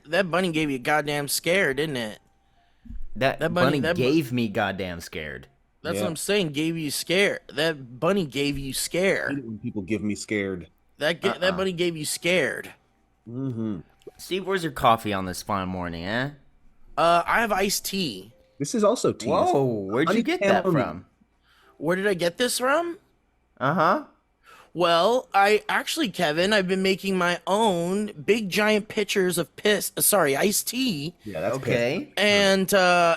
that bunny gave you goddamn scared, didn't it? That bunny gave me goddamn scared. That's what I'm saying. Gave you scare. That bunny gave you I scare. hate it when people give me scared. That bunny gave you scared. Mm-hmm. Steve, where's your coffee on this fine morning, eh? I have iced tea. This is also tea. Whoa, where'd you get that from? Where did I get this from? Uh-huh. Well, Kevin, I've been making my own big giant pitchers of iced tea. Yeah, that's okay. piss.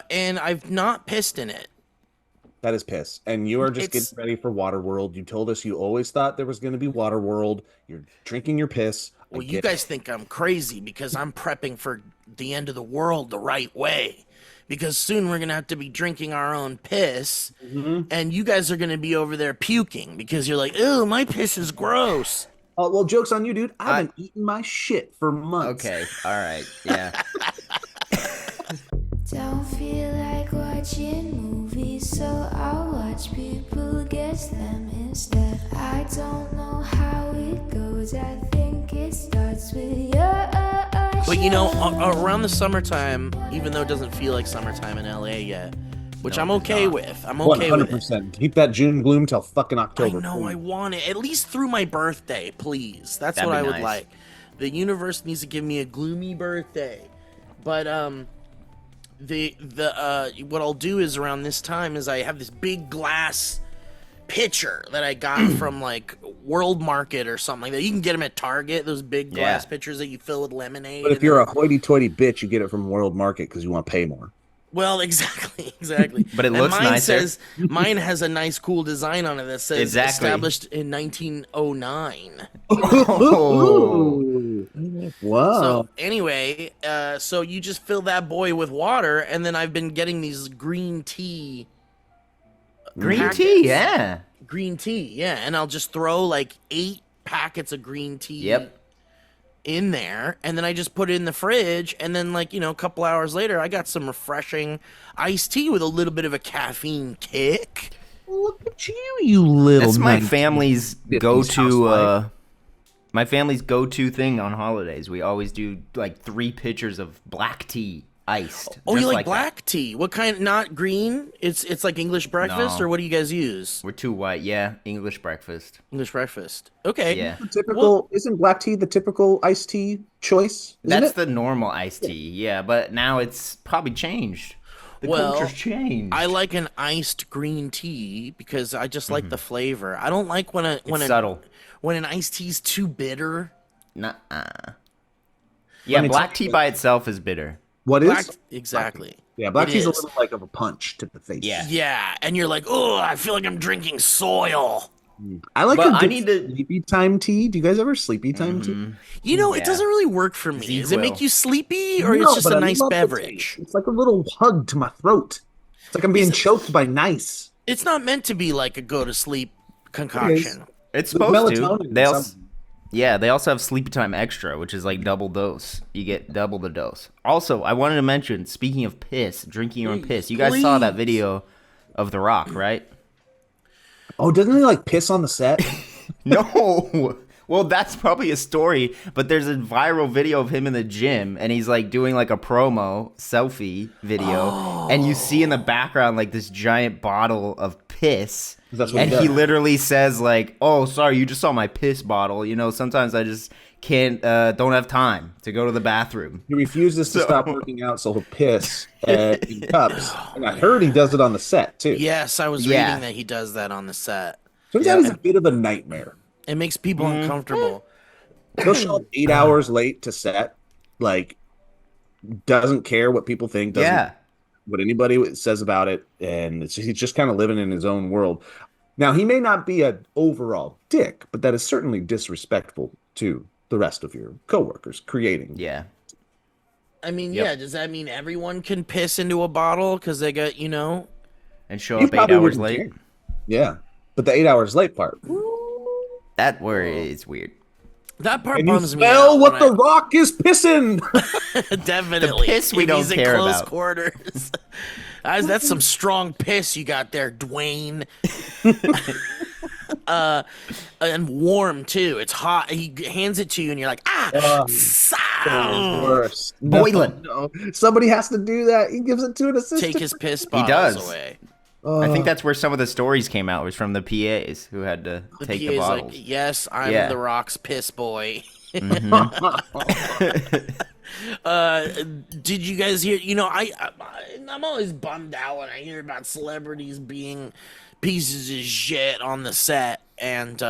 And I've not pissed in it. That is piss. And you are just getting ready for Waterworld. You told us you always thought there was going to be Waterworld. You're drinking your piss. Well, you guys think I'm crazy because I'm prepping for the end of the world the right way. Because soon we're going to have to be drinking our own piss. Mm-hmm. And you guys are going to be over there puking because you're like, ew, my piss is gross. Oh, well, joke's on you, dude. I've been eating my shit for months. Okay, all right, yeah. Don't feel like watching movies, so I'll watch people guess them instead. I don't know how it goes, I think it starts with your. But you know, around the summertime, even though it doesn't feel like summertime in LA yet, which I'm okay with. I'm okay 100%. with it. Keep that June gloom till fucking October. I know, I want it. At least through my birthday, please. That'd what I would like. The universe needs to give me a gloomy birthday. But what I'll do is around this time is I have this big glass pitcher that I got from like World Market or something like that. You can get them at Target, those big glass pitchers that you fill with lemonade. But if you're a hoity-toity bitch, you get it from World Market because you want to pay more. Well, exactly. But it looks nicer. Mine has a nice, cool design on it that says established in 1909. Oh. Wow. So anyway, so you just fill that boy with water, and then I've been getting these green tea. Green tea, yeah. Green tea, yeah. And I'll just throw like 8 packets of green tea in there, and then I just put it in the fridge, and then like, you know, a couple hours later, I got some refreshing iced tea with a little bit of a caffeine kick. Look at you, you little. That's my family's go-to. My family's go-to thing on holidays. We always do like 3 pitchers of black tea. Iced. Oh, you like black tea? What kind? Not green? It's like English breakfast, or what do you guys use? We're too white. Yeah, English breakfast. English breakfast. Okay. Yeah. Isn't black tea the typical iced tea choice? That's the normal iced tea. Yeah, but now it's probably changed. The culture's changed. I like an iced green tea because I just like the flavor. I don't like when subtle. When an iced tea's too bitter. Nuh-uh. Yeah, black tea by itself is bitter. What is? Exactly. Yeah, black tea's a little like of a punch to the face. Yeah, and you're like, oh, I feel like I'm drinking soil. I like sleepy time tea. Do you guys ever sleepy time tea? You know, it doesn't really work for me. Does it make you sleepy, or it's just a nice beverage? It's like a little hug to my throat. It's like I'm being choked by nice. It's not meant to be like a go-to-sleep concoction. It's supposed to. They also have Sleepy Time Extra, which is like double dose. You get double the dose. Also, I wanted to mention, speaking of piss, drinking your own piss. You guys saw that video of The Rock, right? Oh, doesn't he like piss on the set? No. Well, that's probably a story, but there's a viral video of him in the gym, and he's like doing like a promo selfie video, and you see in the background like this giant bottle of piss, and he literally says like, "Oh, sorry, you just saw my piss bottle. You know, sometimes I just don't have time to go to the bathroom." He refuses to stop working out, so he'll piss in cups. And I heard he does it on the set too. Yes, I was reading that he does that on the set. Sometimes it's a bit of a nightmare. It makes people uncomfortable. He'll show up 8 hours late to set, like, doesn't care what people think, what anybody says about it, and he's just kind of living in his own world. Now, he may not be an overall dick, but that is certainly disrespectful to the rest of your coworkers creating. Yeah. I mean, does that mean everyone can piss into a bottle because they got, you know? And show up 8 hours late? Care. Yeah, but the 8 hours late part. That where it's weird. That part bums me out. Smell what the Rock is pissing. Definitely. The piss we don't care about. He's in close quarters. That's some strong piss you got there, Dwayne. And warm too. It's hot. He hands it to you, and you're like, Worse. Boiling. No. Somebody has to do that. He gives it to an assistant. Take his piss He bottles does. away. I think that's where some of the stories came out, was from the PAs who had to take the PA's bottles. like, yes, I'm Yeah. the Rock's piss boy. Did you guys hear? You know, I'm always bummed out when I hear about celebrities being pieces of shit on the set. And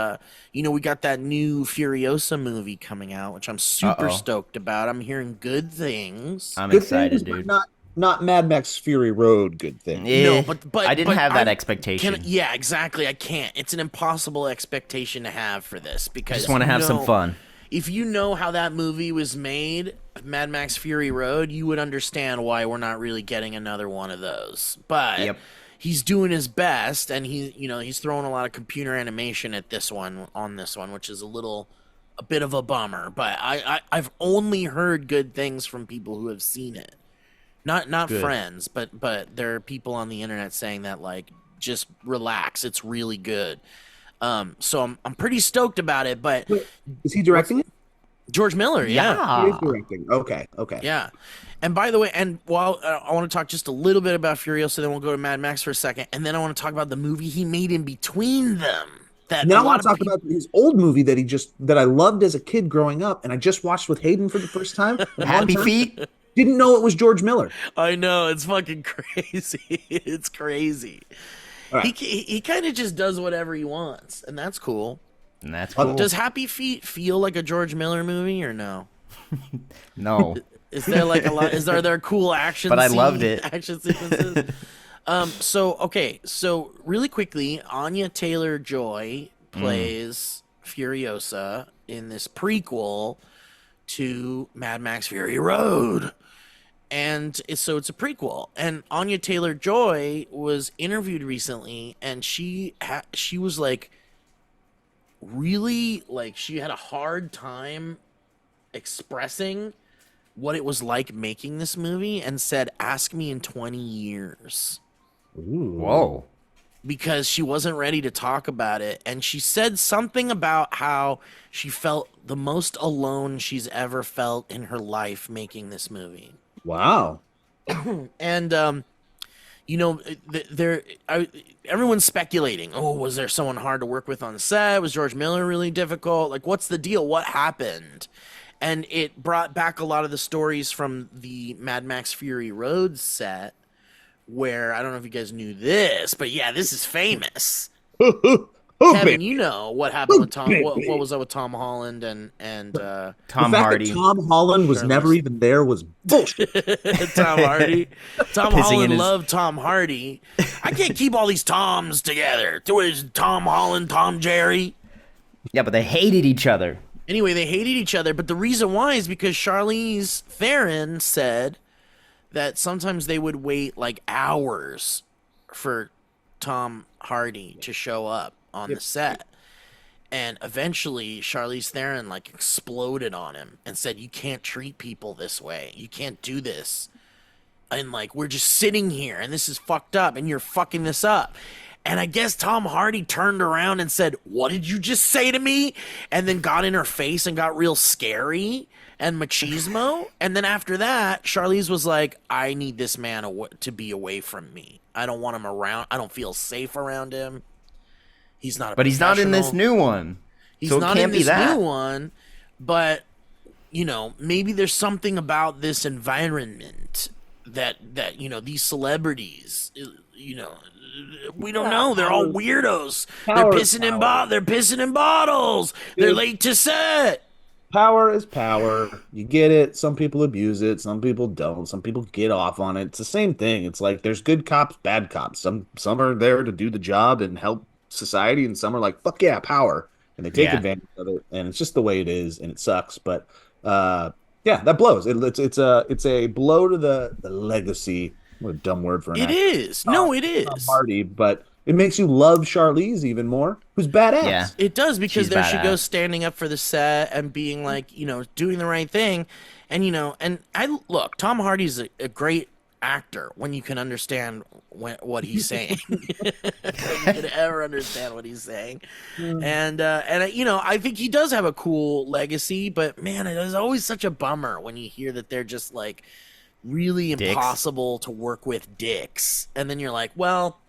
you know, we got that new Furiosa movie coming out, which I'm super stoked about. I'm hearing good things. I'm Good excited, things, dude. but not Mad Max Fury Road. Good thing. Yeah, No, but I didn't have that I- expectation. yeah, exactly. I can't. It's an impossible expectation to have for this because Just want to have some fun. If you know how that movie was made, Mad Max Fury Road, you would understand why we're not really getting another one of those. But he's doing his best, and he's throwing a lot of computer animation at this one, which is a bit of a bummer. But I've only heard good things from people who have seen it. Not friends, but there are people on the internet saying that, like, just relax, it's really good. So I'm pretty stoked about it. But Wait, is he directing it? George Miller, yeah. He is directing. Okay. Yeah. And by the way, and while I want to talk just a little bit about Furiosa, then we'll go to Mad Max for a second, and then I want to talk about the movie he made in between them. Now I want to talk about his old movie that I loved as a kid growing up, and I just watched with Hayden for the first time. Happy Feet? Didn't know it was George Miller. I know, it's fucking crazy. It's crazy. Right. He kind of just does whatever he wants, and that's cool. And that's cool. Does Happy Feet feel like a George Miller movie or no? No. Is there like a lot? Is there cool action? But I loved it. Action sequences. So really quickly, Anya Taylor-Joy plays Furiosa in this prequel to Mad Max Fury Road. And it's a prequel. And Anya Taylor-Joy was interviewed recently, and she was like, really, like, she had a hard time expressing what it was like making this movie, and said, ask me in 20 years. Ooh. Whoa. Because she wasn't ready to talk about it. And she said something about how she felt the most alone she's ever felt in her life making this movie. Wow. And everyone's speculating. Oh, was there someone hard to work with on set? Was George Miller really difficult? Like, what's the deal? What happened? And it brought back a lot of the stories from the Mad Max Fury Road set, where, I don't know if you guys knew this, but yeah, this is famous. Kevin, you know what happened with Tom? What was up with Tom Holland and Tom Hardy? That Tom Holland was never even there was bullshit. Tom Hardy. Tom Pissing Holland in his- loved Tom Hardy. I can't keep all these Toms together. There was Tom Holland, Tom Jerry. Yeah, but they hated each other. Anyway, they hated each other, but the reason why is because Charlize Theron said that sometimes they would wait like hours for Tom Hardy to show up on the set. And eventually Charlize Theron like exploded on him and said, you can't treat people this way. You can't do this. And like, we're just sitting here and this is fucked up and you're fucking this up. And I guess Tom Hardy turned around and said, what did you just say to me? And then got in her face and got real scary and machismo. And then after that, Charlize was like, I need this man to be away from me. I don't want him around. I don't feel safe around him. He's not a But he's not in this new one. He's so it not can't in be this that. new one. But, you know, maybe there's something about this environment that these celebrities, we don't know. They're all weirdos. They're pissing in bottles. They're late to set. Power is power. You get it. Some people abuse it. Some people don't. Some people get off on it. It's the same thing. It's like there's good cops, bad cops. Some are there to do the job and help society, and some are like, fuck yeah, power. And they take advantage of it. And it's just the way it is, and it sucks. But that blows. It's a blow to the legacy. What a dumb word for an actor. It is. No, it is. Tom Hardy, but it makes you love Charlize even more, who's badass. Yeah. It does, because She's there she badass. goes standing up for the set and being like, doing the right thing. And, and I look, Tom Hardy's a great actor when you can understand what he's saying. When you can ever understand what he's saying. And you know, I think he does have a cool legacy, but man, it is always such a bummer when you hear that they're just like really impossible to work with dicks. And then you're like, well,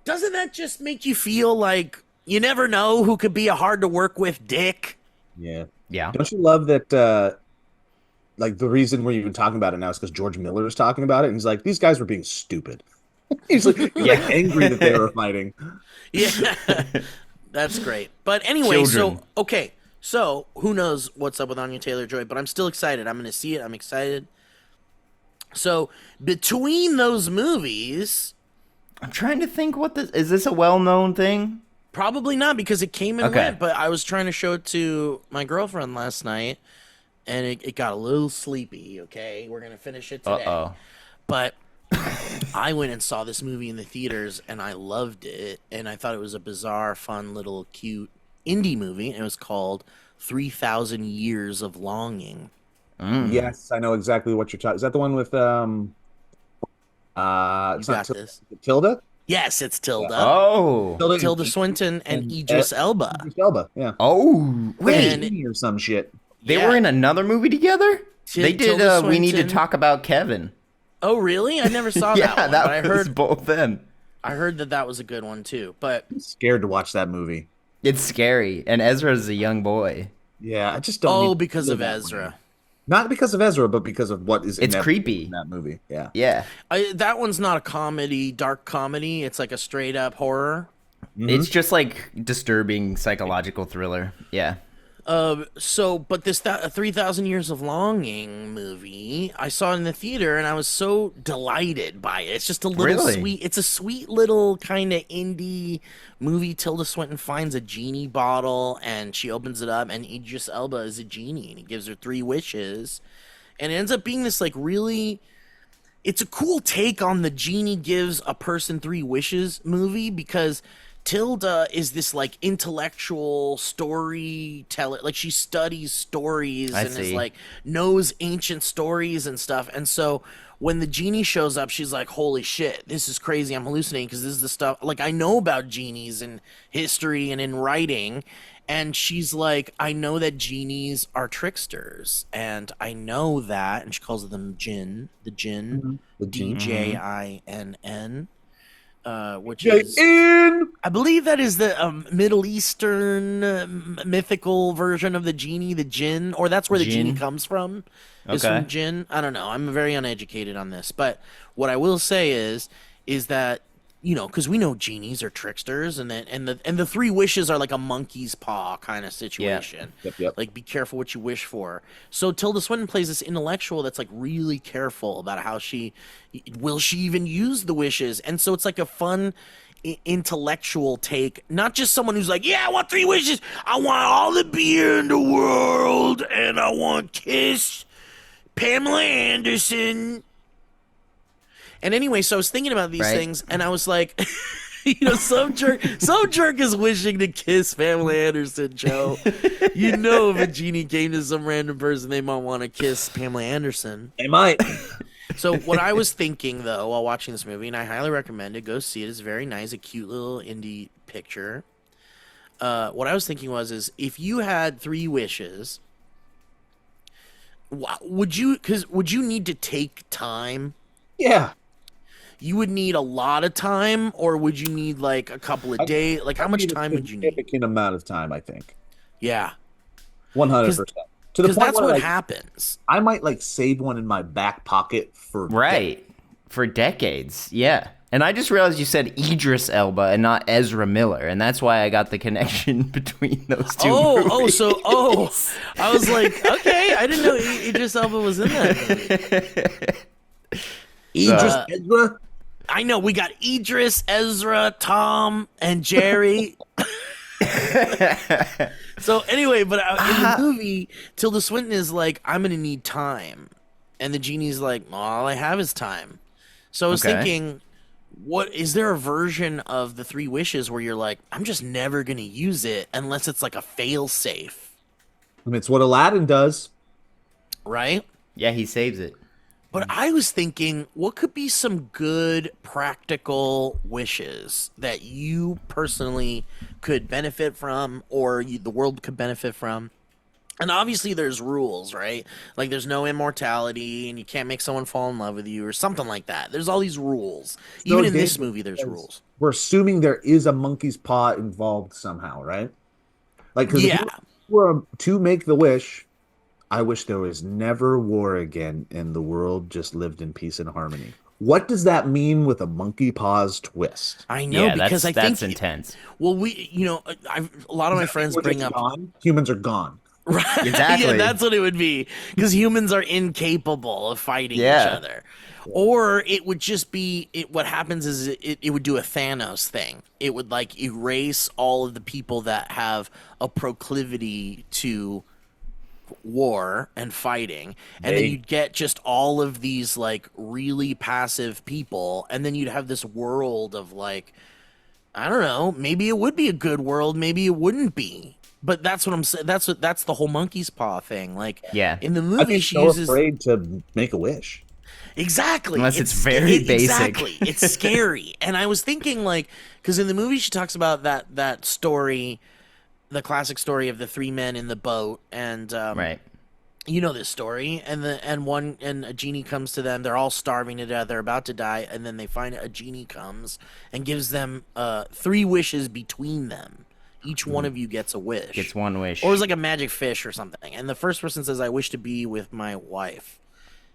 doesn't that just make you feel like you never know who could be a hard to work with dick? Yeah. Yeah. Don't you love that? Like the reason we're even talking about it now is because George Miller is talking about it, and he's like, "These guys were being stupid." He's like angry that they were fighting. Yeah, that's great. But anyway, Children. so okay, so who knows what's up with Anya Taylor-Joy? But I'm still excited. I'm going to see it. I'm excited. So between those movies, I'm trying to think is this a well-known thing? probably not because it came and went. But I was trying to show it to my girlfriend last night. And it got a little sleepy, okay? We're going to finish it today. Uh-oh. But I went and saw this movie in the theaters, and I loved it. And I thought it was a bizarre, fun, little, cute indie movie. And it was called 3,000 Years of Longing. Yes, I know exactly what you're talking. Is that the one with it's not this. Tilda? Yes, it's Tilda. Oh. Tilda Swinton and Idris Elba. Idris Elba, yeah. Oh. Wait. And- Or some shit. They were in another movie together? They did Tilda We Need to Swinton. Talk About Kevin. Oh, really? I never saw Yeah, that one. that But was both them. I heard that was a good one, too. But I'm scared to watch that movie. It's scary. And Ezra's a young boy. Yeah, I just don't. because of Ezra. Not because of Ezra, but because of what is. It's creepy. in that movie. Yeah. Yeah. That one's not a comedy, dark comedy. It's like a straight up horror. It's just like disturbing psychological thriller. Yeah. But this 3,000 Years of Longing movie, I saw it in the theater, and I was so delighted by it. It's just a little sweet. It's a sweet little kind of indie movie. Tilda Swinton finds a genie bottle, and she opens it up, and Idris Elba is a genie, and he gives her 3 wishes, and it ends up being this like really. It's a cool take on the genie gives a person 3 wishes movie because Tilda is this like intellectual storyteller. Like she studies stories is like knows ancient stories and stuff. And so when the genie shows up, she's like, holy shit, this is crazy. I'm hallucinating because this is the stuff like I know about genies in history and in writing. And she's like, I know that genies are tricksters, and I know that, and she calls them jinn, the jinn, Djinn, which is, I believe that is the Middle Eastern mythical version of the genie, the jinn, or that's where the genie comes from, is from jinn. I don't know. I'm very uneducated on this, but what I will say is that, you know, because we know genies are tricksters, and the 3 wishes are like a monkey's paw kind of situation. Yep. Like, be careful what you wish for. So Tilda Swinton plays this intellectual that's like really careful about how will she even use the wishes, and so it's like a fun intellectual take, not just someone who's like, yeah, I want 3 wishes. I want all the beer in the world, and I want Kiss Pamela Anderson. And anyway, so I was thinking about these things, and I was like, you know, some jerk is wishing to kiss Pamela Anderson, Joe. You know, if a genie came to some random person, they might want to kiss Pamela Anderson. They might. So what I was thinking, though, while watching this movie, and I highly recommend it, go see it. It's very nice, a cute little indie picture. What I was thinking is if you had 3 wishes, would you need to take time? Yeah. You would need a lot of time, or would you need like a couple of days? Like, how much time would you need? Significant amount of time, I think. Yeah, 100%. Because that's what happens. I might like save one in my back pocket for for decades. Yeah, and I just realized you said Idris Elba and not Ezra Miller, and that's why I got the connection between those two. movies. I was like, okay, I didn't know Idris Elba was in that movie. Ezra. I know, we got Idris, Ezra, Tom, and Jerry. So anyway, but in the movie, Tilda Swinton is like, I'm going to need time. And the genie's like, well, all I have is time. So I was thinking, is there a version of the 3 wishes where you're like, I'm just never going to use it unless it's like a fail safe. I mean, it's what Aladdin does. Right? Yeah, he saves it. But I was thinking, what could be some good practical wishes that you personally could benefit from, or the world could benefit from? And obviously there's rules, right? Like there's no immortality and you can't make someone fall in love with you or something like that. There's all these rules. So Even in this movie, there's rules. We're assuming there is a monkey's paw involved somehow, right? Like, because if you were to make the wish, I wish there was never war again and the world just lived in peace and harmony. What does that mean with a monkey paws twist? I know, because I think that's intense. Well, a lot of my friends bring up humans are gone. Right. Exactly. Yeah, that's what it would be. Because humans are incapable of fighting each other. Or it would just be what happens is it would do a Thanos thing. It would like erase all of the people that have a proclivity to war and fighting, and then you'd get just all of these like really passive people, and then you'd have this world of like, I don't know, maybe it would be a good world, maybe it wouldn't be. But that's what I'm saying. That's the whole monkey's paw thing. Like, in the movie, she uses afraid to make a wish. Exactly. Unless it's very basic. Exactly. It's scary. And I was thinking, like, because in the movie she talks about that story, the classic story of the three men in the boat, and right. You know this story, and a genie comes to them. They're all starving to death. They're about to die, and then they find a genie comes and gives them 3 wishes between them. Each one of you gets a wish. Gets one wish. Or it's like a magic fish or something. And the first person says, I wish to be with my wife.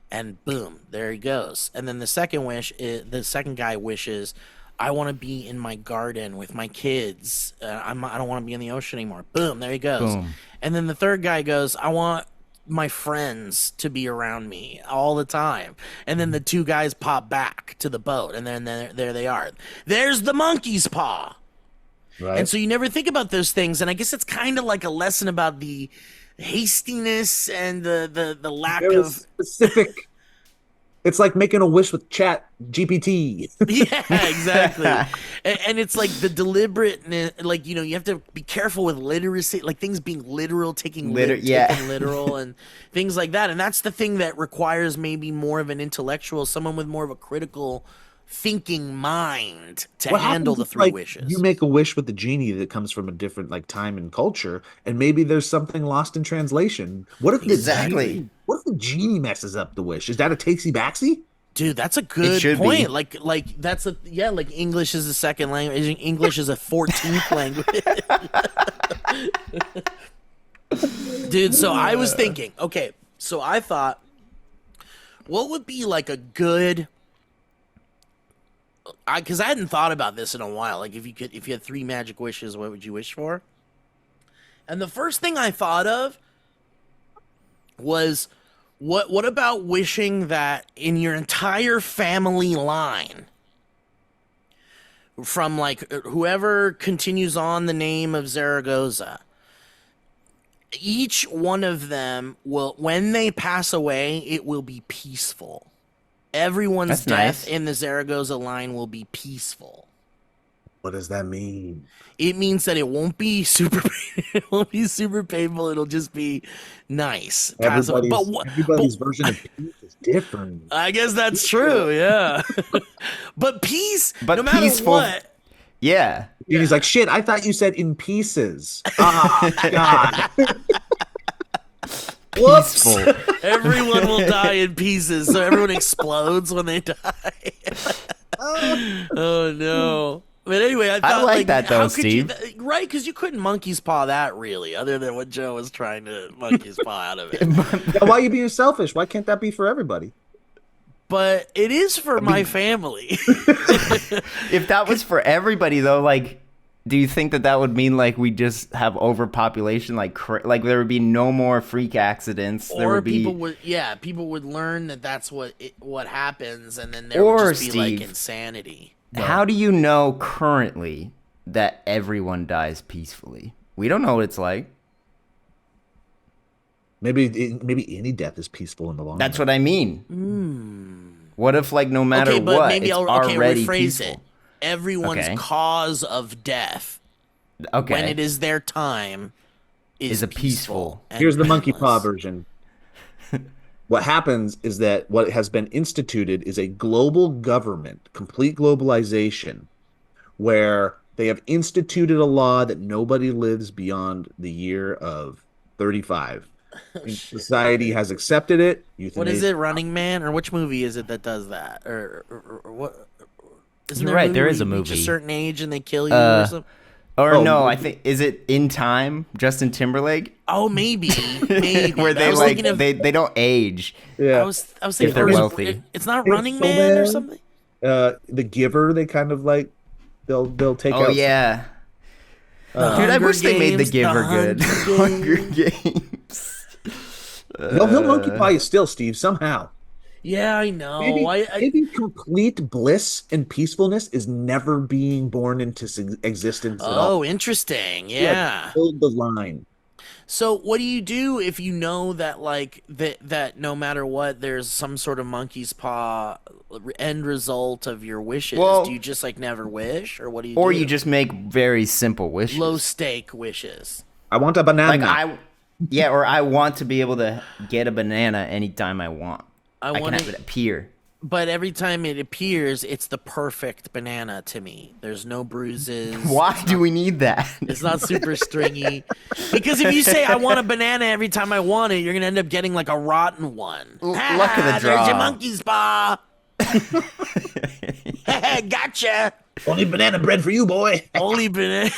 And boom, there he goes. And then the second the second guy wishes, I want to be in my garden with my kids. I don't want to be in the ocean anymore. Boom, there he goes. Boom. And then the third guy goes, I want my friends to be around me all the time. And then the 2 guys pop back to the boat. And then there they are. There's the monkey's paw. Right. And so you never think about those things, and I guess it's kind of like a lesson about the hastiness and the lack of specific. It's like making a wish with Chat GPT. Yeah, exactly. and it's like the deliberateness, like, you have to be careful with literacy, like things being literal, taking literal, and things like that. And that's the thing that requires maybe more of an intellectual, someone with more of a critical thinking mind to handle the 3 wishes. You make a wish with the genie that comes from a different like time and culture, and maybe there's something lost in translation. What if the genie messes up the wish? Is that a takesy backsy? Dude, that's a good point. Like that's like English is a second language. English is a 14th language. Dude, so I was thinking, okay, so I thought, what would be like a good, because I hadn't thought about this in a while. Like, if you had 3 magic wishes, what would you wish for? And the first thing I thought of was, what about wishing that in your entire family line, from like whoever continues on the name of Zaragoza, each one of them will, when they pass away, it will be peaceful. Everyone's death in the Zaragoza line will be peaceful. What does that mean? It means that it won't be super painful. It'll just be nice. Everybody's version of peace is different. I guess that's true, yeah. But peace, no matter peaceful, what. Yeah. And he's like, shit, I thought you said in pieces. Oh, God. Peaceful. Everyone will die in pieces, so everyone explodes when they die. Oh no! But anyway, I thought, I like that though, Steve. Right? Because you couldn't monkey's paw that really, other than what Joe was trying to monkey's paw out of it. Now, why are you being selfish? Why can't that be for everybody? But it is for my family. If that was for everybody, though, like, do you think that would mean like we just have overpopulation, like there would be no more freak accidents, people would learn that that's what happens, and then there would just be like insanity. How do you know currently that everyone dies peacefully? We don't know what it's like. Maybe any death is peaceful in the long run. That's what I mean. What if, like, no matter what, it's already rephrase peaceful? It. Everyone's cause of death, when it is their time, is a peaceful. Here's the monkey paw version. What happens is that what has been instituted is a global government, complete globalization, where they have instituted a law that nobody lives beyond the year of 35. And society has accepted it. What is Euthanasia. it, Running Man, or which movie is it that does that, or what? Isn't You're there right, there where is a you reach movie. a certain age and they kill you or something? Or Oh, no, I maybe. think is it In Time, Justin Timberlake, Oh, maybe. where I they was like thinking of, they don't age. Yeah. I was thinking they're there was- wealthy. It's not It's Running so Man or bad. something. The Giver, they kind of like they'll take Oh out. yeah, The dude, I Hunger wish they made The Games, Giver good. Hunger Hunger Games. He'll occupy you still, Steve, somehow. Yeah, I know. Maybe complete bliss and peacefulness is never being born into existence at all. Oh, interesting. Yeah. Hold the line. So, what do you do if you know that, like, that no matter what, there's some sort of monkey's paw end result of your wishes? Well- Do you just like never wish, or what do you Or do? you just make very simple wishes. low stake wishes? I want a banana. Like or I want to be able to get a banana anytime I want. I I want can have it appear. But every time it appears, it's the perfect banana to me. There's no bruises. Why do we need that? It's not super stringy. Because if you say I want a banana every time I want it, you're gonna end up getting like a rotten one. Luck of the There's draw. your monkey's paw. Gotcha. Only banana bread for you, boy. Only banana.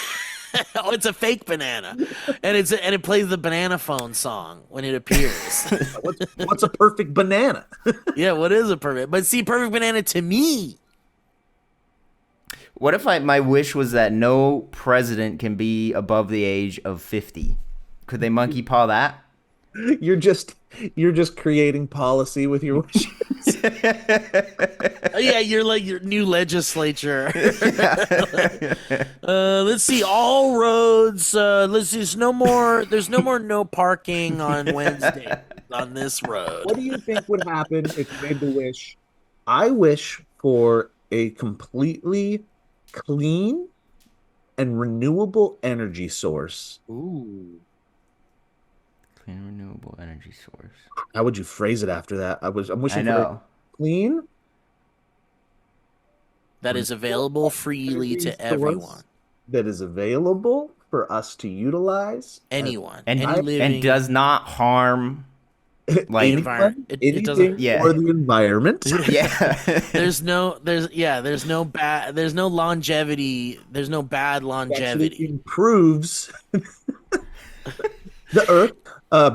Oh, it's a fake banana, and it plays the banana phone song when it appears. What's a perfect banana? Yeah, what is a perfect? But see, perfect banana to me. What if my wish was that no president can be above the age of 50? Could they monkey paw that? You're just creating policy with your wishes. Yeah, you're like your new legislature. Let's see, all roads. Let's see, there's no more no parking on Wednesday on this road. What do you think would happen if you made the wish? I wish for a completely clean and renewable energy source. Ooh. Clean renewable energy source. How would you phrase it after that? I'm I wishing for know. clean That is available freely energy to source everyone. that is available for us to utilize. Anyone. And Any living. and does not harm like environment. It Anything doesn't- Yeah. for the environment. yeah. there's no longevity. There's no bad Actually longevity. improves the earth,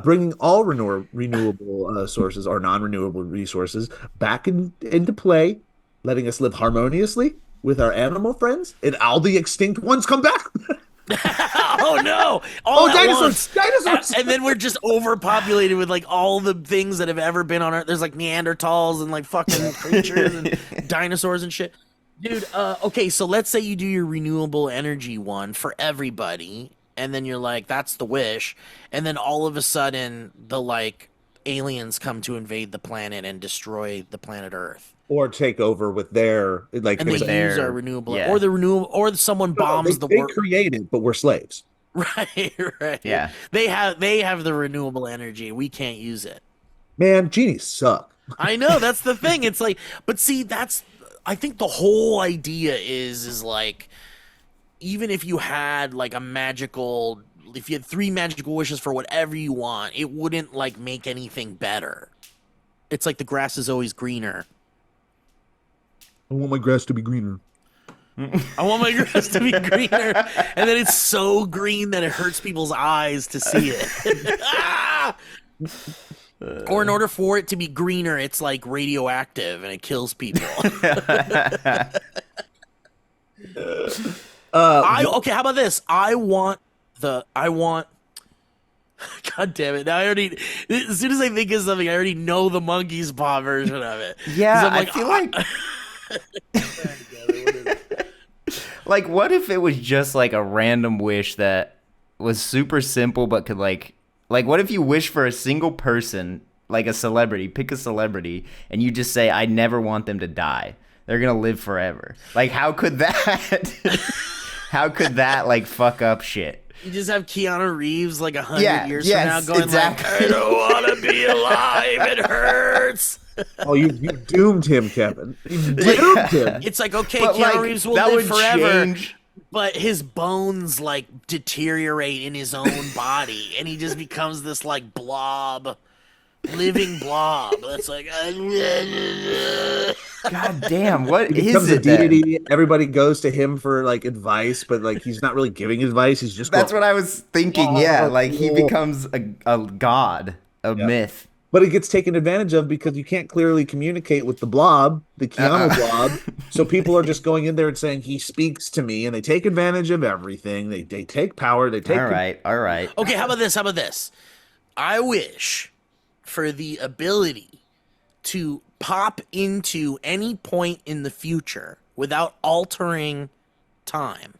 bringing all renewable sources or non-renewable resources back into play, letting us live harmoniously with our animal friends, and all the extinct ones come back. Oh no! All at dinosaurs! once. Dinosaurs! And then we're just overpopulated with like all the things that have ever been on Earth. There's like Neanderthals and like fucking creatures and dinosaurs and shit. Dude, okay, so let's say you do your renewable energy one for everybody, and then you're like, that's the wish, and then all of a sudden the like aliens come to invade the planet and destroy the planet Earth. Or take over with their like And they with use their- our renewable yeah. or the renewable or someone bombs the they world. create it, but we're slaves. Right, right. Yeah. They have the renewable energy. We can't use it. Man, genies suck. I know, that's the thing. It's like, but see, I think the whole idea is like, even if you had like if you had 3 magical wishes for whatever you want, it wouldn't like make anything better. It's like the grass is always greener. I want my grass to be greener. I want my grass to be greener, and then it's so green that it hurts people's eyes to see it. Ah! Or in order for it to be greener, it's like radioactive and it kills people. Okay, how about this? I want. God damn it! Now as soon as I think of something, I already know the monkey's paw version of it. 'Cause Yeah, I'm I feel like like what if it was just like a random wish that was super simple but could like what if you wish for a single person, like a celebrity, pick a celebrity, and you just say, I never want them to die. They're gonna live forever. Like how could that like fuck up shit? You just have Keanu Reeves like 100 years from now going exactly. like, I don't want to be alive. It hurts. Oh, you doomed him, Kevin. You doomed him. It's like, okay, But, Keanu like, Reeves will that live would forever, change. but his bones like deteriorate in his own body, and he just becomes this like blob, living blob. That's like, God damn, what He is becomes a it then? deity. Everybody goes to him for like advice, but like he's not really giving advice. He's just That's going, what I was thinking. Yeah, like he becomes a god, a myth. but it gets taken advantage of because you can't clearly communicate with the blob, the Keanu blob. So people are just going in there and saying he speaks to me, and they take advantage of everything. They take power. They take All right. okay, how about this? I wish for the ability to pop into any point in the future without altering time.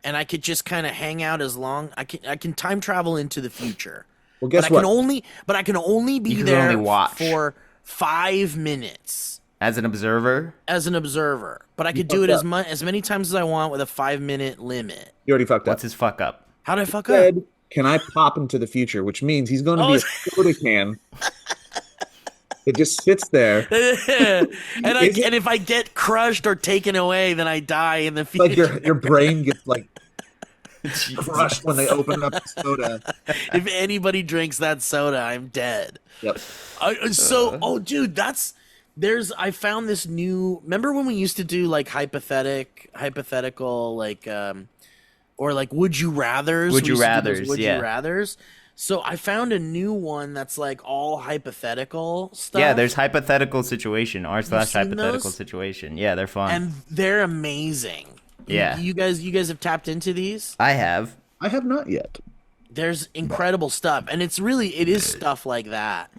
And I could just kind of hang out as long I can time travel into the future. Well, guess but what? I can only be You can there only watch. for 5 minutes As an observer, as an observer. But I could do it as many times as I want with a 5-minute limit. You already fucked up. what's his fuck up? How did I fuck up? Said, can I pop into the future? Which means he's going to be a soda can. It just sits there. and if I get crushed or taken away, then I die in the future. Like your brain gets like crushed when they open up the soda. If anybody drinks that soda, I'm dead. Yep. Dude, I found this new. Remember when we used to do like hypothetical, like or like would you rather's? Would We you used to do rathers, those Would yeah. you rather's? So I found a new one that's like all hypothetical stuff. Yeah, there's hypothetical situation r// seen hypothetical those? situation. Yeah, they're fun. and they're amazing. Yeah. you guys have tapped into these. I have. I have not yet. There's incredible stuff, and it is stuff like that.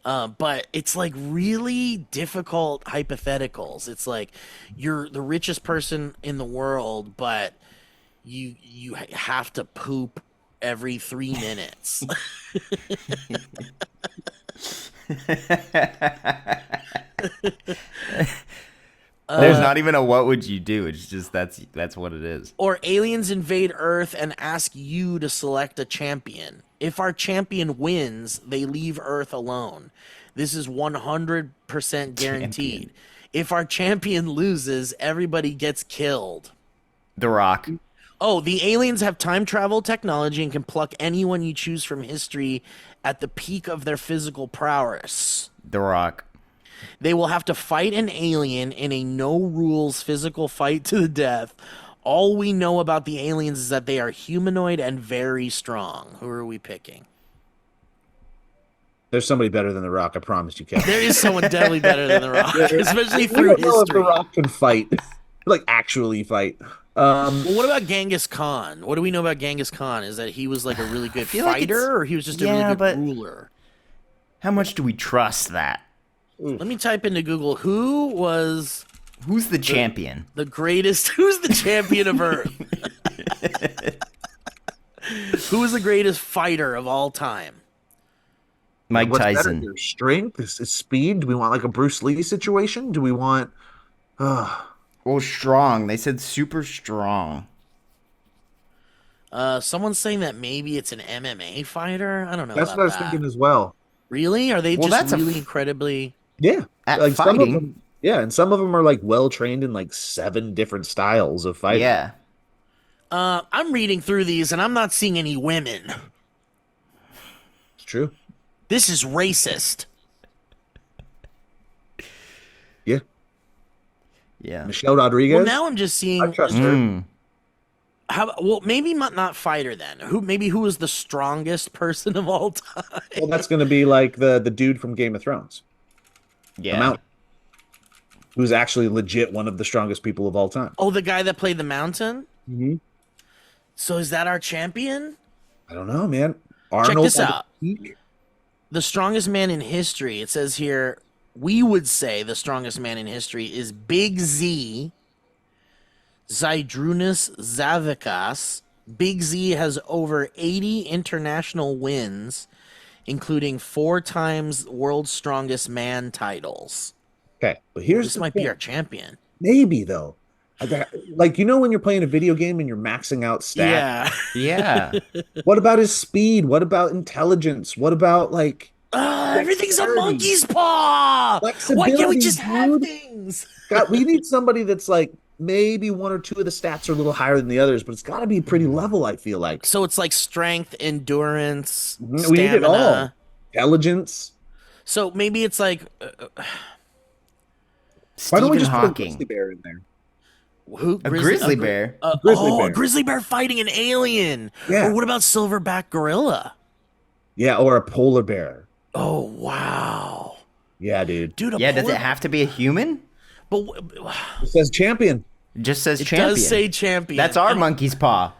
But it's like really difficult hypotheticals. It's like you're the richest person in the world, but you have to poop every 3 minutes. There's not even a what would you do. It's just that's what it is. Or aliens invade Earth and ask you to select a champion. If our champion wins, they leave Earth alone. This is 100% guaranteed. If our champion loses, everybody gets killed. The Rock. Oh, the aliens have time travel technology and can pluck anyone you choose from history at the peak of their physical prowess. The Rock. They will have to fight an alien in a no-rules physical fight to the death. All we know about the aliens is that they are humanoid and very strong. Who are we picking? There's somebody better than The Rock, I promise you, Kevin. There is someone definitely better than The Rock, especially We through don't know if The history. Rock can fight. Like, actually fight. Well, what about Genghis Khan? What do we know about Genghis Khan? Is that he was like a really good feel like fighter, it's- or he was just a yeah, really but- good ruler? How much do we trust that? Let me type into Google, who was Who's the champion? the greatest, who's the champion of Earth? Who is the greatest fighter of all time? Mike What's better, Tyson. your strength? Is speed? Do we want like a Bruce Lee situation? Do we want... Well, strong. They said super strong. Someone's saying that maybe it's an MMA fighter. I don't know. That's about what I was that. thinking as well. Really? Are they Well, just that's a really f- incredibly? Yeah. At Like some of fighting. them, yeah, and some of them are like well trained in like 7 different styles of fighting. Yeah. I'm reading through these and I'm not seeing any women. It's true. This is racist. Yeah. Yeah. Michelle Rodriguez. Well, now I'm just seeing. I trust her. Mm. Well, maybe not fighter then. Who is the strongest person of all time? Well, that's going to be like the dude from Game of Thrones. Yeah. The Mountain. Who's actually legit one of the strongest people of all time. Oh, the guy that played the Mountain. Mm-hmm. So is that our champion? I don't know, man. Check Arnold this at the out. peak? The strongest man in history. It says here, we would say the strongest man in history is Big Z, Zydrunas Zavikas. Big Z has over 80 international wins, including 4 times World's Strongest Man titles. Okay, but here's This the might thing. be our champion. Maybe though. Like, you know when you're playing a video game and you're maxing out stats? Yeah. Yeah. What about his speed? What about intelligence? What about like Everything's a dexterity? monkey's paw. Why can't we Flexibility, just have dude. things? God, we need somebody that's like maybe one or two of the stats are a little higher than the others, but it's got to be pretty level, I feel like. So it's like strength, endurance, We need it all. stamina. Intelligence. So maybe it's like Why don't we Stephen just put a Hawking. grizzly bear in there? who? A grizzly bear. Grizzly bear. A grizzly bear fighting an alien. Yeah. Or what about silverback gorilla? Yeah, or a polar bear. Oh wow, Yeah, dude. dude. Yeah, does it have to be a human? But It says champion. It just says it champion. does say champion. That's our And monkey's paw.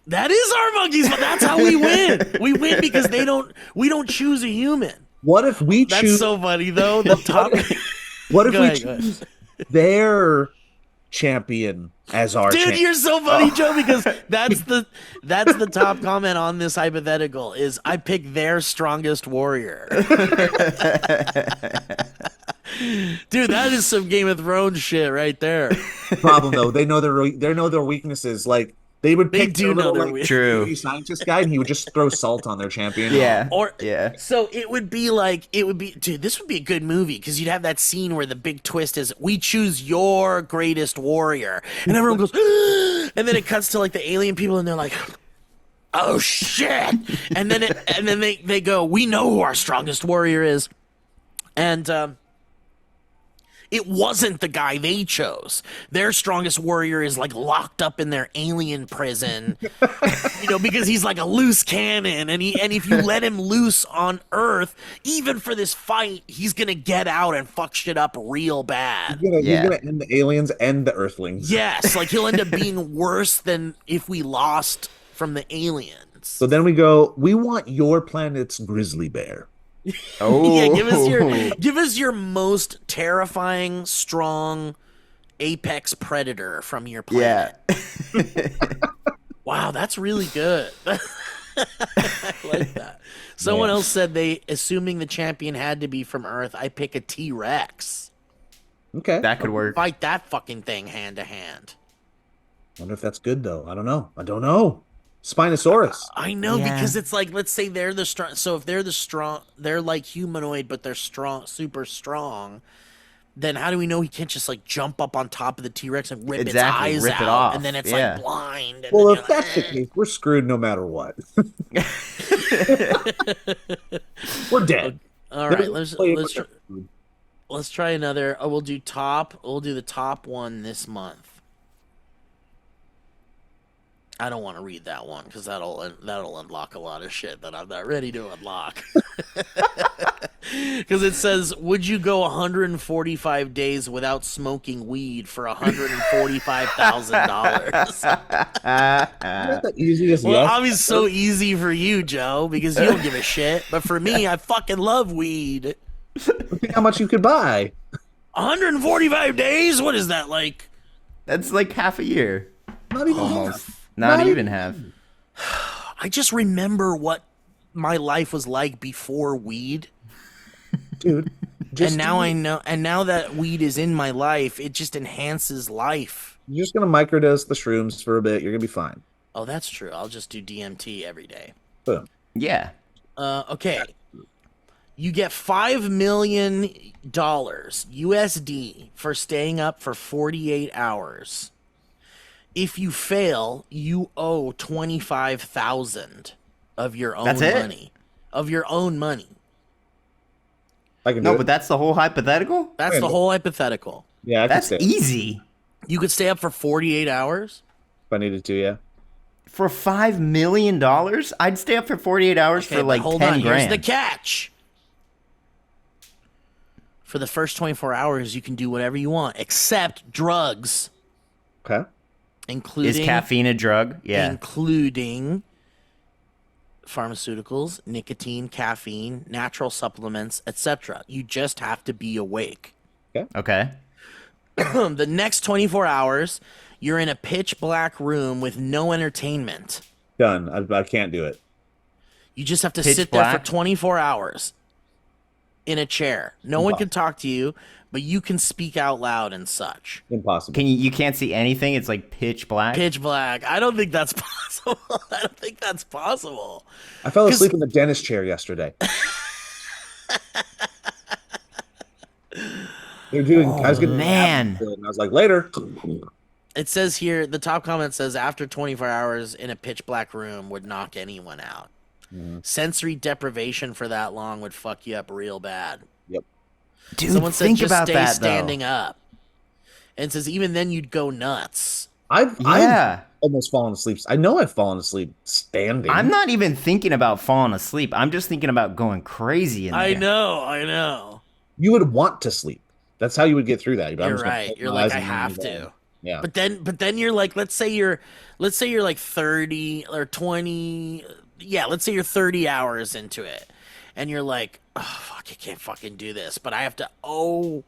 that is our monkeys, but that's how we win. We win because we don't choose a human. What if we That's choose? so funny though. The top. What if Go we ahead, go ahead. choose their champion as our Dude, champion? you're so funny, Joe, because that's the top comment on this hypothetical is I pick their strongest warrior. Dude, that is some Game of Thrones shit right there. Problem though, they know their weaknesses. Like they would They pick do their know little, their like, weaknesses. True. baby scientist guy, and he would just throw salt on their champion. Yeah. Or yeah. So it would be dude, this would be a good movie because you'd have that scene where the big twist is we choose your greatest warrior, and everyone goes, and then it cuts to like the alien people, and they're like, oh shit, and then they go, we know who our strongest warrior is, and it wasn't the guy they chose. Their strongest warrior is like locked up in their alien prison, because he's like a loose cannon, and if you let him loose on Earth, even for this fight, he's gonna get out and fuck shit up real bad. He's gonna end the aliens and the Earthlings. Yes, like he'll end up being worse than if we lost from the aliens. So then we go. We want your planet's grizzly bear. Oh. Yeah, give us your most terrifying, strong apex predator from your planet. Yeah. Wow, that's really good. I like that. Someone else said assuming the champion had to be from Earth, I pick a T-Rex. Okay. That could work. Fight that fucking thing hand to hand. Wonder if that's good though. I don't know. Spinosaurus. I know Yeah. because it's like, let's say they're the strong. So if they're the strong, they're like humanoid, but they're strong, super strong. Then how do we know he can't just like jump up on top of the T-Rex and rip its eyes rip out, it off. and then it's Yeah. like blind? And Well, then if that's the case, we're screwed no matter what. We're dead. all right, let's try another. Oh, we'll do the top one this month. I don't want to read that one because that'll unlock a lot of shit that I'm not ready to unlock. Because it says, would you go 145 days without smoking weed for $145,000? Not the easiest. Well, yes. obviously so easy for you, Joe, because you don't give a shit. But for me, I fucking love weed. Look at how much you could buy. 145 days? What is that like? That's like half a year. Not even Almost. Not even half. I just remember what my life was like before weed. dude. And now I know, and now that weed is in my life, it just enhances life. You're just gonna microdose the shrooms for a bit. You're gonna be fine. Oh, that's true. I'll just do DMT every day. Boom. Yeah. Okay. You get $5 million USD for staying up for 48 hours. If you fail, you owe 25,000 of your own That's it? money. Of your own money. I can do No, it. but that's the whole hypothetical? That's the whole hypothetical. Yeah, I can That's stay easy. You could stay up for 48 hours. if I needed to. Yeah. For $5 million? I'd stay up for 48 hours Okay, for but like hold 10 on. grand. Here's the catch. For the first 24 hours, you can do whatever you want, except drugs, Okay. including Is caffeine a drug? Yeah. including pharmaceuticals, nicotine, caffeine, natural supplements, etc. You just have to be awake. Okay. The next 24 hours, you're in a pitch black room with no entertainment. Done. I can't do it. You just have to Pitch sit there black? for 24 hours. in a chair. No one can talk to you, but you can speak out loud and such. Impossible. You can't see anything? It's like pitch black? Pitch black. I don't think that's possible. I don't think that's possible. I fell asleep in the dentist chair yesterday. They're doing. I was getting man. and I was like, later. It says here, the top comment says, after 24 hours in a pitch black room would knock anyone out. Sensory deprivation for that long would fuck you up real bad. Yep. Dude, Someone said think just about stay that, standing though. up. And it says even then you'd go nuts. I've almost fallen asleep. I know I've fallen asleep standing. I'm not even thinking about falling asleep. I'm just thinking about going crazy in there. I know. You would want to sleep. That's how you would get through that. You're right. You're like, I have to. Yeah. But then you're like, let's say you're like 30 or 20. Yeah, let's say you're 30 hours into it, and you're like, oh fuck, I can't fucking do this. But I have to owe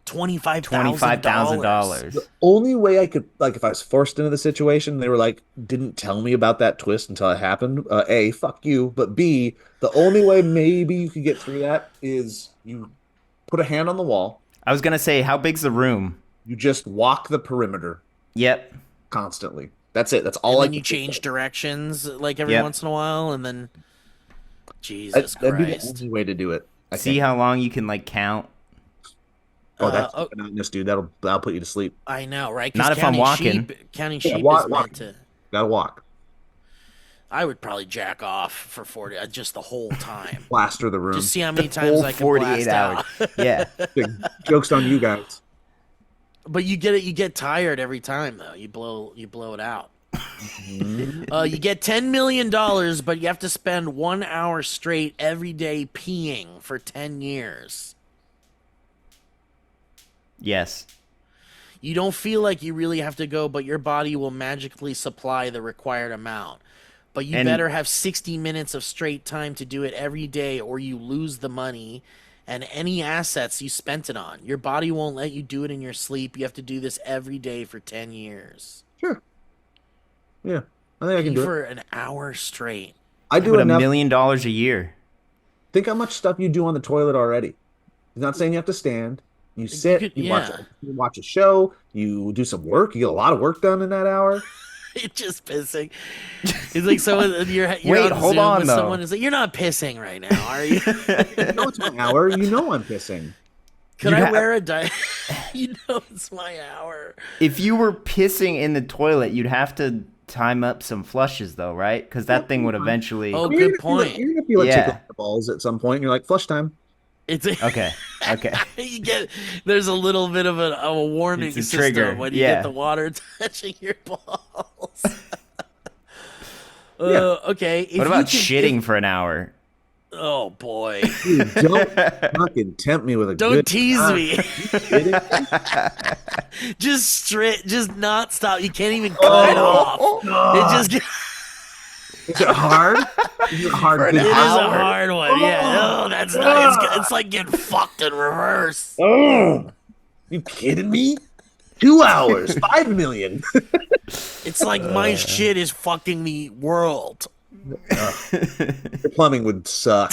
$25,000. The only way I could, like, if I was forced into the situation, they were like, didn't tell me about that twist until it happened. A, fuck you. But B, the only way maybe you could get through that is you put a hand on the wall. I was going to say, how big's the room? You just walk the perimeter. Yep. Constantly. That's it. That's all. And then you change directions like every once in a while, and then Jesus Christ. That'd be the only way to do it. See how long you can like count. Oh, that's monotonous, dude. That'll put you to sleep. I know, right? Not if I'm walking. Counting sheep walk, is meant to. Gotta walk. I would probably jack off for 40, just the whole time. Plaster the room. Just see how many times I can 48 blast hours. out. Yeah. Joke's on you guys. But you get tired every time though. You blow it out. You get $10 million, but you have to spend 1 hour straight every day peeing for 10 years. Yes. You don't feel like you really have to go, but your body will magically supply the required amount. But you better have 60 minutes of straight time to do it every day, or you lose the money and any assets you spent it on. Your body won't let you do it in your sleep. You have to do this every day for 10 years. Sure. Yeah, I think I can do for it. an hour straight. I do $1 enough. million a year. Think how much stuff you do on the toilet already. He's not saying you have to stand. You sit. You watch a show. You do some work. You get a lot of work done in that hour. It's just pissing. It's like someone you're Wait, on hold Zoom on with though. someone is like, you're not pissing right now, are you? You know it's my hour. You know I'm pissing. Could I wear a diaper? You know it's my hour. If you were pissing in the toilet, you'd have to time up some flushes though, right? Because that thing would eventually. Oh, good point. You're gonna feel like tickling the balls at some point. And you're like, flush time. It's Okay. you get there's a little bit of a warning It's a system trigger. when you get the water touching your balls. Okay. What about shitting for an hour? Oh boy! Dude, don't fucking tempt me with a. Don't good tease time. me. Just not stop. You can't even cut it off. It just. Is it hard? Is it hard? It is a hard one. Yeah. Oh, that's not. It's like getting fucked in reverse. Oh, you kidding me? 2 hours, 5 million. It's like my shit is fucking the world. Your plumbing would suck.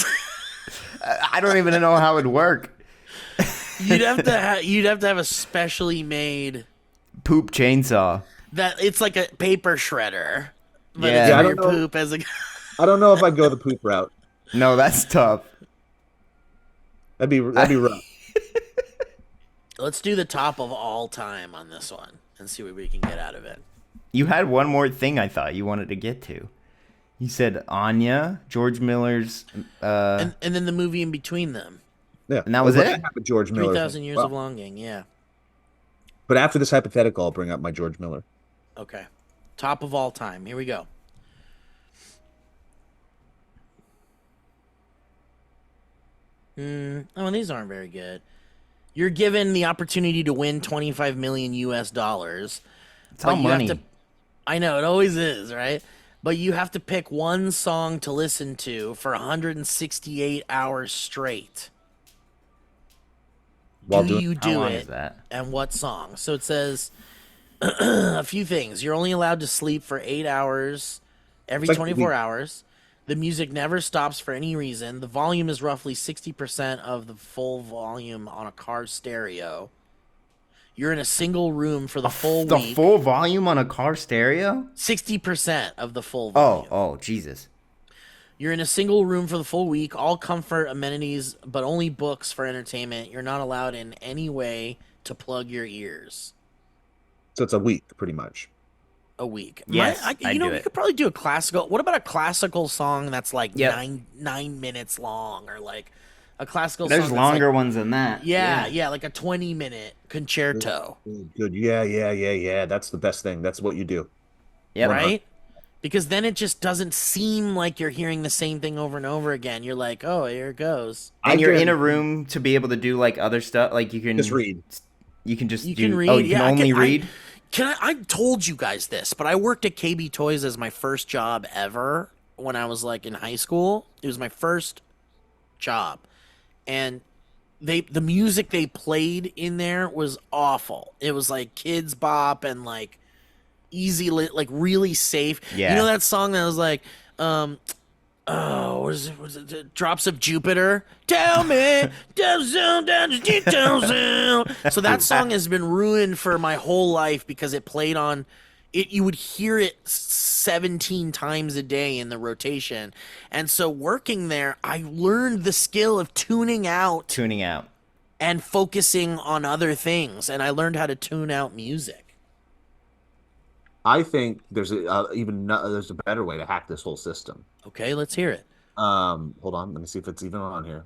I don't even know how it'd work. You'd have to have a specially made poop chainsaw. That it's like a paper shredder. But Yeah, it's I your don't know. poop as a. I don't know if I'd go the poop route. No, that's tough. That'd be rough. Let's do the top of all time on this one and see what we can get out of it. You had one more thing I thought you wanted to get to. You said Anya, George Miller's, and then the movie in between them. Yeah, and that was it. George Miller. 3,000 Years of Longing. Yeah. But after this hypothetical, I'll bring up my George Miller. Okay. Top of all time. Here we go. Oh, these aren't very good. You're given the opportunity to win 25 million US dollars. It's all money. I know, it always is, right? But you have to pick one song to listen to for 168 hours straight. Do you do it? And what song? So it says a few things. You're only allowed to sleep for 8 hours every 24 hours. The music never stops for any reason. The volume is roughly 60% of the full volume on a car stereo. You're in a single room for the full The week. full volume on a car stereo? 60% of the full volume. Oh, Jesus. You're in a single room for the full week, all comfort, amenities, but only books for entertainment. You're not allowed in any way to plug your ears. So it's a week, pretty much. A week. Yes, I'd do you it. could probably do a classical. What about a classical song that's like Yep. nine minutes long, or like a classical There's song that's longer like, ones than that. yeah, like a 20-minute concerto, Good. Yeah. That's the best thing. That's what you do. Yep. right? Because then it just doesn't seem like you're hearing the same thing over and over again. You're like, oh, here it goes. And you're in a room to be able to do like other stuff. Like you can just read. You can just You do. can read. Oh, you can only read. I told you guys this, but I worked at KB Toys as my first job ever when I was like in high school. It was my first job. And the music they played in there was awful. It was like Kids Bop and like easy like really safe. Yeah. You know that song that was like what is it? Was it Drops of Jupiter? Tell me. So that song has been ruined for my whole life because it played on it. You would hear it 17 times a day in the rotation. And so working there, I learned the skill of tuning out and focusing on other things. And I learned how to tune out music. I think there's there's a better way to hack this whole system. Okay, let's hear it. Hold on, let me see if it's even on here.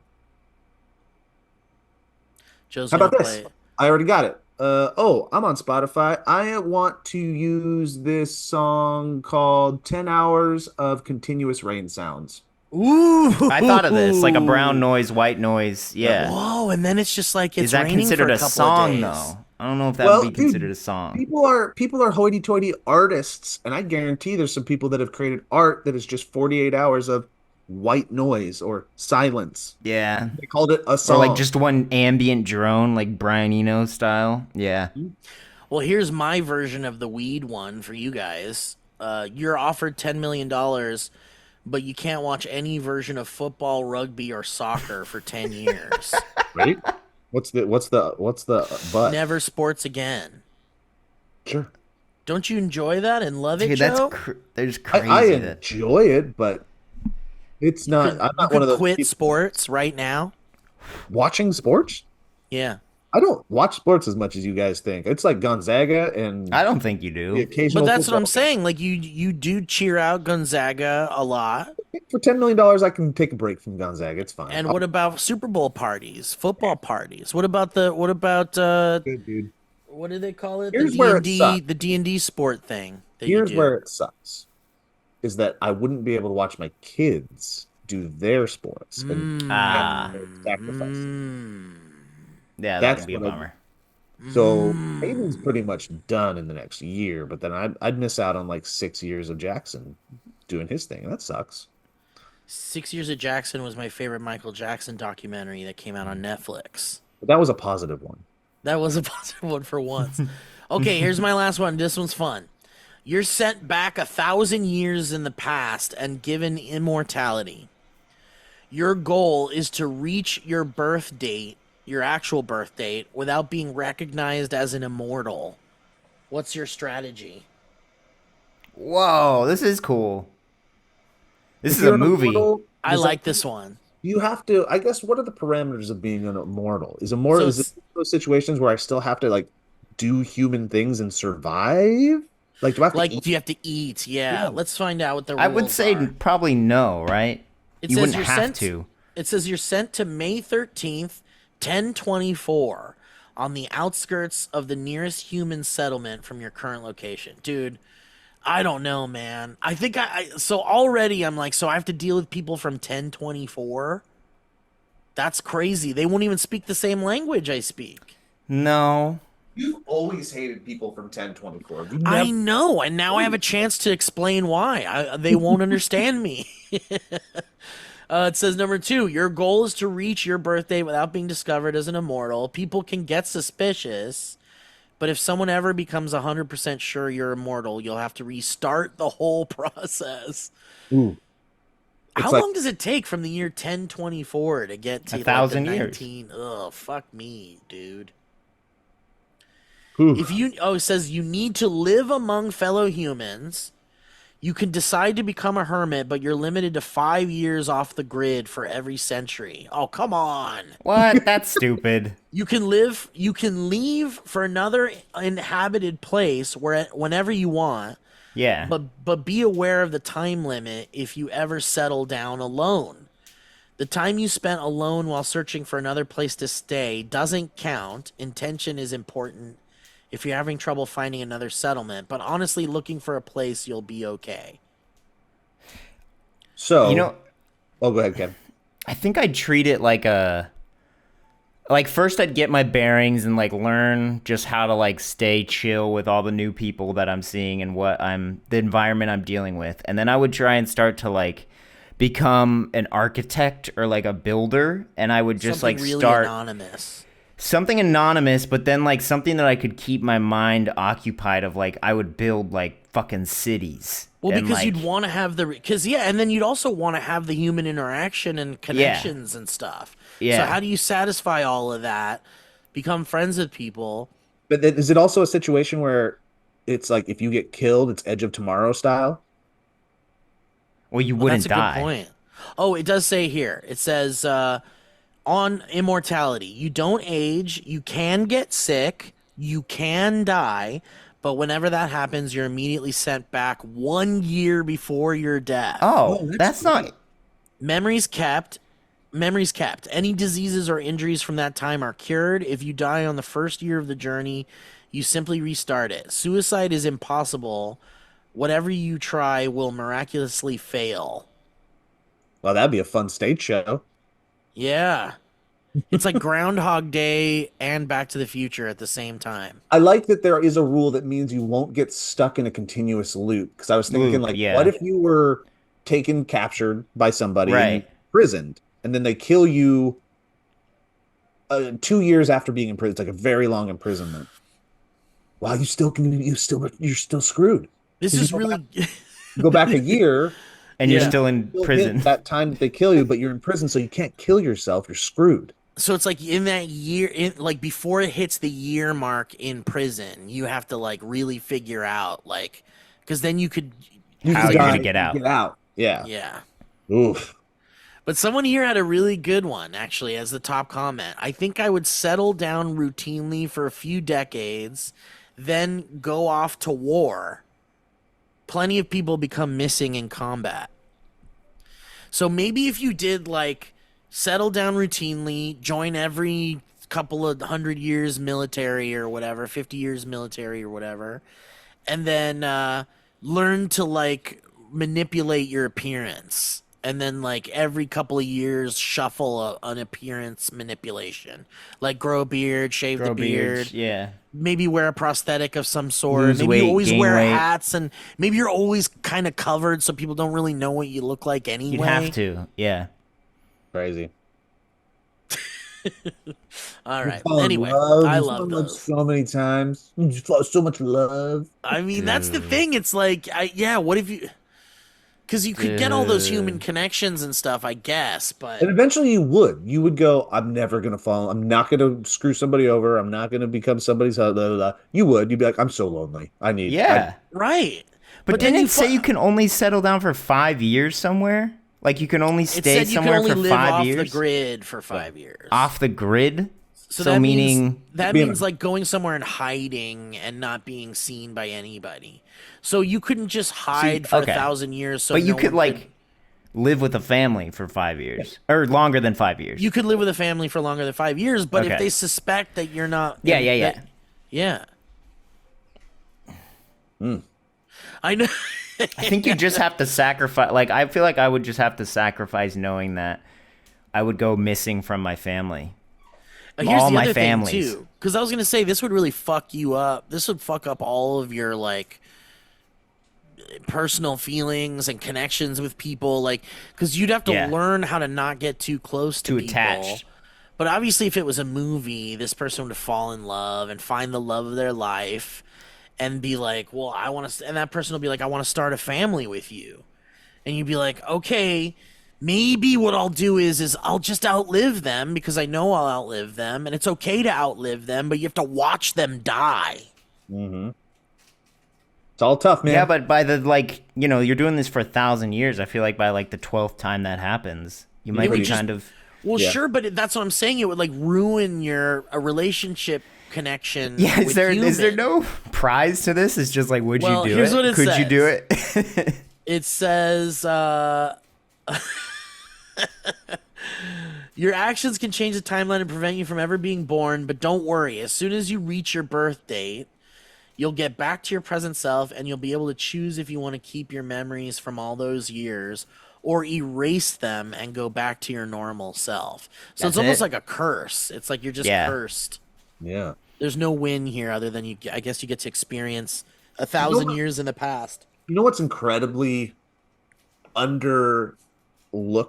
Joe's How about gonna this? play it. I already got it. I'm on Spotify. I want to use this song called 10 Hours of Continuous Rain Sounds. Ooh, I thought of this like a brown noise, white noise. Yeah. Whoa, and then it's just like it's Is that raining considered for a a couple song of days. though? I don't know if that Well, would be dude, considered a song. People are hoity-toity artists, and I guarantee there's some people that have created art that is just 48 hours of white noise or silence. Yeah. They called it a song. Or like just one ambient drone, like Brian Eno style. Yeah. Well, here's my version of the weed one for you guys. You're offered $10 million, but you can't watch any version of football, rugby, or soccer for 10 years. Right? What's the but? Never sports again. Sure. Don't you enjoy that and love it, Dude, Joe? they're just crazy. I enjoy it, but it's not. I'm not one of those quit people sports right now. watching sports. Yeah. I don't watch sports as much as you guys think. It's like Gonzaga and I don't think you the do. occasional. But that's what I'm football. saying. Like you do cheer out Gonzaga a lot. For $10 million, I can take a break from Gonzaga. It's fine. And what about Super Bowl parties, football parties? What about Good, dude. what do they call it? Here's where it the sucks. D&D sport thing. That you Here's do. where it sucks, is that I wouldn't be able to watch my kids do their sports and their sacrifices. Yeah, that That's would be a what I- bummer. So Hayden's pretty much done in the next year, but then I'd miss out on like 6 years of Jackson doing his thing, and that sucks. 6 Years of Jackson was my favorite Michael Jackson documentary that came out on Netflix. But that was a positive one. That was a positive one for once. Okay, here's my last one. This one's fun. You're sent back 1,000 years in the past and given immortality. Your goal is to reach your birth date, your actual birth date, without being recognized as an immortal. What's your strategy? Whoa, this is cool. This If is you're a an movie. immortal, I does like that- this one. You have to. I guess. What are the parameters of being an immortal? Is immortal? So Is it those situations where I still have to like do human things and survive? Like, do I have to Like, eat? do you have to eat? Yeah. Yeah. Let's find out what the rules I would say are. probably no, right? It You says wouldn't you're have sent to. It says you're sent to May 13th, 1024 on the outskirts of the nearest human settlement from your current location. Dude, I don't know, man. I think so already I'm like, so I have to deal with people from 1024? That's crazy. They won't even speak the same language I speak. No. You've always hated people from 1024. I know, and now I have a chance to explain why. They won't understand me. It says number 2, your goal is to reach your birthday without being discovered as an immortal. People can get suspicious, but if someone ever becomes 100% sure you're immortal, you'll have to restart the whole process. Ooh. How like long does it take from the year 1024 to get to 1,000 like the years. 19? Ugh, fuck me, dude. whew. If you it says you need to live among fellow humans. You can decide to become a hermit, but you're limited to 5 years off the grid for every century. Oh, come on. What? That's stupid. You can leave for another inhabited place whenever you want, Yeah. but be aware of the time limit if you ever settle down alone. The time you spent alone while searching for another place to stay doesn't count. Intention is important if you're having trouble finding another settlement, but honestly, looking for a place, you'll be okay. So, You know, oh, go ahead, Ken. I think I'd treat it like first I'd get my bearings and like learn just how to like stay chill with all the new people that I'm seeing and the environment I'm dealing with. And then I would try and start to like become an architect or like a builder, and I would just Something like really start anonymous. something anonymous, but then like something that I could keep my mind occupied of. Like I would build like fucking cities. Well, and, because like, you'd want to have and then you'd also want to have the human interaction and connections and stuff. Yeah. So how do you satisfy all of that? Become friends with people. But is it also a situation where it's like if you get killed, it's Edge of Tomorrow style? well, you Well, wouldn't that's a die. good point. Oh, it does say here. It says on immortality, you don't age, you can get sick, you can die, but whenever that happens, you're immediately sent back 1 year before your death. Oh, that's that's not. great. Memories kept. Memories kept. Any diseases or injuries from that time are cured. If you die on the first year of the journey, you simply restart it. Suicide is impossible. Whatever you try will miraculously fail. Well, that'd be a fun stage show. Yeah. It's like Groundhog Day and Back to the Future at the same time. I like that there is a rule that means you won't get stuck in a continuous loop. Because I was thinking, Loop, like, yeah. what if you were captured by somebody and Right. imprisoned, and then they kill you 2 years after being imprisoned? It's like a very long imprisonment. Wow, you're still screwed. This Did you is go really You go back a year, And you're Yeah. still in you'll hit prison. that time that they kill you, but you're in prison, so you can't kill yourself. You're screwed. so it's like in that year like before it hits the year mark in prison, you have to like really figure out like cuz then you could You How just you're die gonna get and out. Get out. Yeah. yeah. Oof. But someone here had a really good one, actually, as the top comment. I think I would settle down routinely for a few decades, then go off to war. Plenty of people become missing in combat. So maybe if you did, like, settle down routinely, join every couple of 100 years military or whatever, 50 years military or whatever, and then learn to, like, manipulate your appearance. And then, like, every couple of years, shuffle an appearance manipulation. Like, grow a beard, shave the beard, Yeah. maybe wear a prosthetic of some sort. Lose Maybe weight, you always gain wear weight. hats, and maybe you're always kind of covered so people don't really know what you look like anyway. You'd have to. Yeah. Crazy. All right. Oh, Anyway, love. I You love felt those. so many times. You felt so much love. I mean, that's the thing. It's like, what if you... Because you could get all those human connections and stuff, I guess, but... And eventually you would. You would go, I'm never going to fall. I'm not going to screw somebody over. I'm not going to become somebody's... Blah, blah, blah. You would. You'd be like, I'm so lonely. Yeah. Right. But then didn't it say you can only settle down for 5 years somewhere? Like you can only It stay said you can somewhere only for live 5 off years? the grid for 5 years. Off the grid? So So that meaning- means that Being- means like going somewhere and hiding and not being seen by anybody. So you couldn't just hide for okay. 1,000 years. So But you no could one like live with a family for 5 years. Or longer than 5 years. you could live with a family for longer than 5 years. But if Okay. they suspect that you're not, Yeah. yeah. I know. I think you just have to sacrifice. Like, I feel like I would just have to sacrifice knowing that I would go missing from my family. Here's all the my other families. thing too, because I was gonna say this would really fuck you up. This would fuck up all of your like personal feelings and connections with people, like because you'd have to Yeah. learn how to not get too close to Too people. attached. But obviously, if it was a movie, this person would fall in love and find the love of their life, and be like, "Well, I want to," and that person will be like, "I want to start a family with you," and you'd be like, "Okay." maybe what I'll do is I'll just outlive them because I know I'll outlive them, and it's okay to outlive them, but you have to watch them die. Mm-hmm. It's all tough, man. Yeah, but by the you're doing this for 1,000 years. I feel like by like the 12th time that happens, you might be kind of. Well, sure, but that's what I'm saying. It would like ruin a relationship connection. Yeah, is there no prize to this? It's just like, would you do here's it? What it Could says. you do it? It says, your actions can change the timeline and prevent you from ever being born, but don't worry. As soon as you reach your birth date, you'll get back to your present self, and you'll be able to choose if you want to keep your memories from all those years or erase them and go back to your normal self. So it's almost like a curse. It's like you're just cursed. Yeah. There's no win here other than I guess you get to experience 1,000 years in the past. You know what's incredibly underlooked